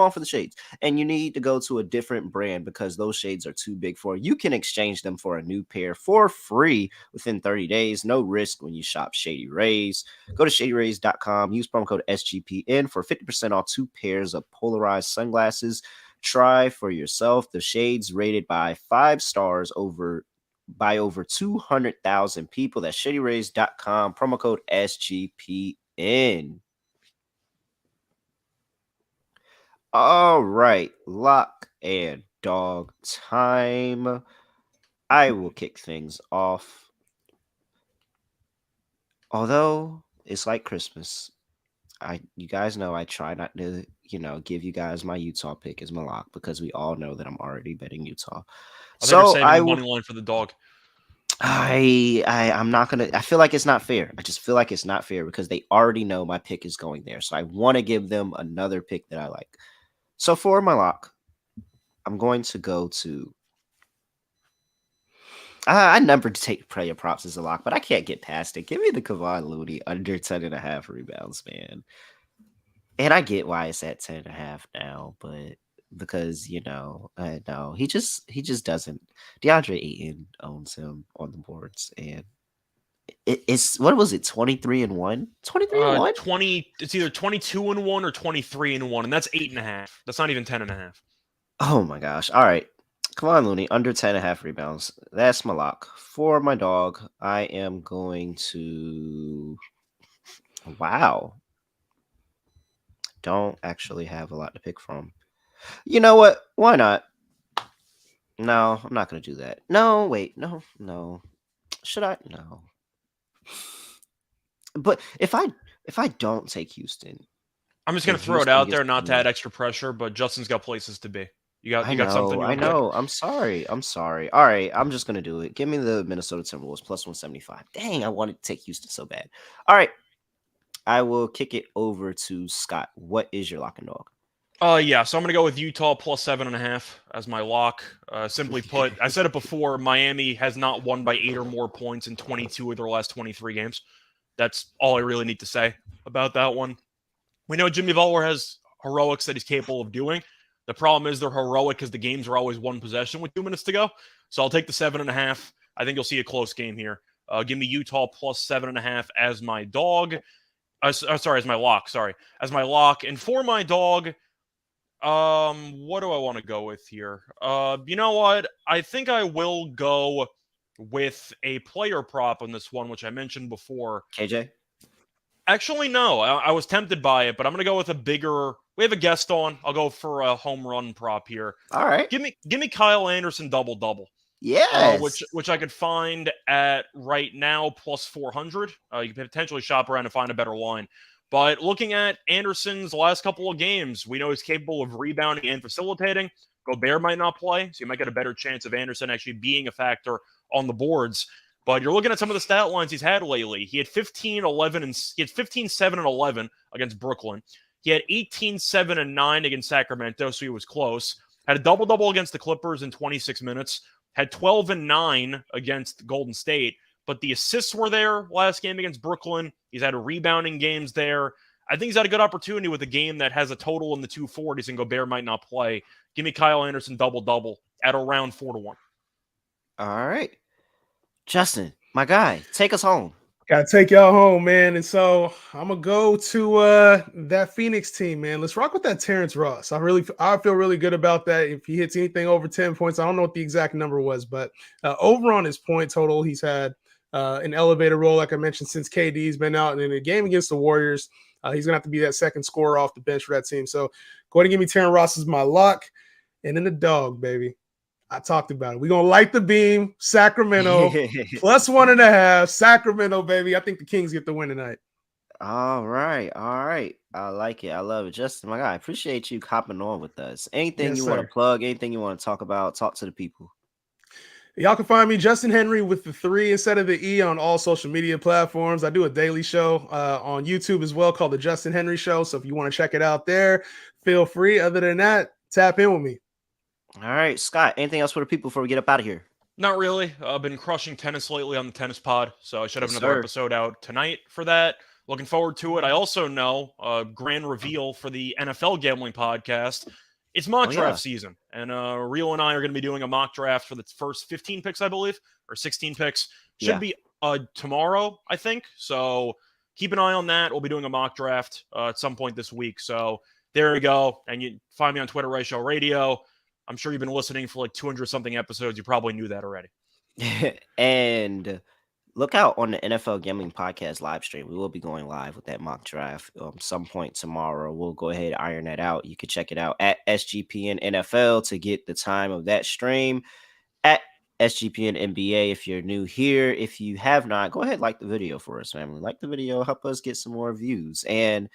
for the shades, and you need to go to a different brand because those shades are too big for you. Can exchange them for a new pair for free within 30 days. No risk when you shop Shady Rays. Go to shadyrays.com, use promo code SGPN for 50% off 2 pairs of polarized sunglasses. Try for yourself the shades rated by 5 stars by over 200,000 people. That's shadyrays.com, promo code SGPN. All right, lock and dog time. I will kick things off. although it's like Christmas, you guys know I try not to, give you guys my Utah pick as my lock because we all know that I'm already betting Utah. I think you're So saving I the will. money line for the dog. I'm not gonna. I feel like it's not fair. I just feel like it's not fair because they already know my pick is going there. So I want to give them another pick that I like. So for my lock, I'm going to go to. I never take player props as a lock, but I can't get past it. Give me the Kevon Looney under 10.5 rebounds, man. And I get why it's at 10.5 now, but because no, he just doesn't. DeAndre Ayton owns him on the boards, and it's what was it, 23-1? 23-1? 20. It's either 22-1 or 23-1, and that's 8.5. That's not even 10.5. Oh my gosh. All right. Come on, Looney. Under 10.5 rebounds. That's my lock. For my dog, I am going to. Wow. Don't actually have a lot to pick from. You know what? Why not? No, I'm not going to do that. No, wait. No. Should I? No. But if I don't take Houston, I'm just gonna and throw it Houston out gets there, not to add eliminated. extra pressure, but Justin's got places to be. You got something I doing good. know. I'm sorry. All right, I'm just gonna do it. Give me the Minnesota Timberwolves plus 175. Dang, I wanted to take Houston so bad. All right, I will kick it over to Scott. What is your lock and dog? Yeah, so I'm gonna go with Utah plus 7.5 as my lock. Simply put, I said it before, Miami has not won by 8 or more points in 22 of their last 23 games. That's all I really need to say about that one. We know Jimmy Butler has heroics that he's capable of doing. The problem is they're heroic because the games are always one possession with 2 minutes to go. So I'll take the 7.5. I think you'll see a close game here. Give me Utah plus 7.5 as my dog. Sorry, as my lock. Sorry, as my lock. And for my dog, what do I want to go with here? You know what? I think I will go with a player prop on this one, which I mentioned before. KJ. Actually, no. I was tempted by it, but I'm going to go with a bigger. We have a guest on. I'll go for a home run prop here. All right. Give me Kyle Anderson double. Yes. Which I could find at right now plus 400. You can potentially shop around and find a better line. But looking at Anderson's last couple of games, we know he's capable of rebounding and facilitating. Gobert might not play, so you might get a better chance of Anderson actually being a factor on the boards. But you're looking at some of the stat lines he's had lately. He had 15, 7, and 11 against Brooklyn. He had 18, 7, and 9 against Sacramento, so he was close. Had a double-double against the Clippers in 26 minutes. Had 12 and 9 against Golden State. But the assists were there last game against Brooklyn. He's had rebounding games there. I think he's had a good opportunity with a game that has a total in the 240s and Gobert might not play. Give me Kyle Anderson double-double at around 4-1. All right. Justin, my guy, take us home. Gotta take y'all home, man. And so I'm gonna go to that Phoenix team, man. Let's rock with that Terrence Ross. I feel really good about that. If he hits anything over 10 points, I don't know what the exact number was, but over on his point total, he's had an elevator role, like I mentioned, since KD's been out. And in a game against the Warriors, he's gonna have to be that second scorer off the bench for that team. So go ahead and give me Terrence Ross as my lock, and then the dog, baby. I talked about it. We're gonna light the beam, Sacramento plus 1.5. Sacramento, baby. I think the Kings get the win tonight. All right. I like it. I love it. Justin, my guy, I appreciate you hopping on with us. Anything Yes, you want sir. to plug, anything you want to talk about, talk to the people. Y'all can find me, Justin Henry, with the 3 instead of the E on all social media platforms. I do a daily show on YouTube as well called The Justin Henry Show. So if you want to check it out there, feel free. Other than that, tap in with me. All right, Scott, anything else for the people before we get up out of here? Not really. I've been crushing tennis lately on the tennis pod, so I should have Yes, another sir. episode out tonight for that. Looking forward to it. I also know grand reveal for the NFL gambling podcast. It's mock draft season, and Real and I are going to be doing a mock draft for the first 15 picks, I believe, or 16 picks. Should be tomorrow, I think. So keep an eye on that. We'll be doing a mock draft at some point this week. So there you go. And you find me on Twitter, Reichel Radio. I'm sure you've been listening for like 200-something episodes. You probably knew that already. And look out on the NFL Gambling Podcast live stream. We will be going live with that mock draft some point tomorrow. We'll go ahead and iron that out. You can check it out at SGPN NFL to get the time of that stream. At SGPN NBA. If you're new here, if you have not, go ahead, like the video for us, family. Like the video, help us get some more views. And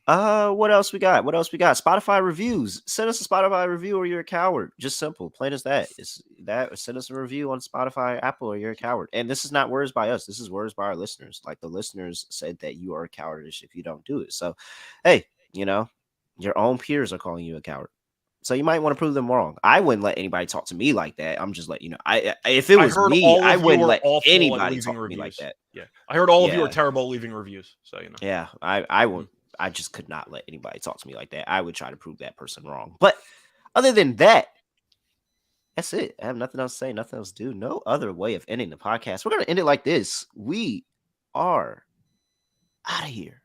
what else we got? Spotify reviews. Send us a Spotify review or you're a coward. Just simple, plain as that. It's that. Send us a review on Spotify, Apple, or you're a coward. And this is not words by us. This is words by our listeners. Like the listeners said that you are a cowardice if you don't do it. So, hey, your own peers are calling you a coward. So you might want to prove them wrong. I wouldn't let anybody talk to me like that. I'm just letting you know. If it was heard me, all I of you wouldn't were let awful at anybody leaving talk to me like reviews. that. Yeah, I heard all of you Yeah. were terrible at leaving reviews. So Yeah, I won't. I just could not let anybody talk to me like that. I would try to prove that person wrong. But other than that, that's it. I have nothing else to say, nothing else to do. No other way of ending the podcast. We're gonna end it like this. We are out of here.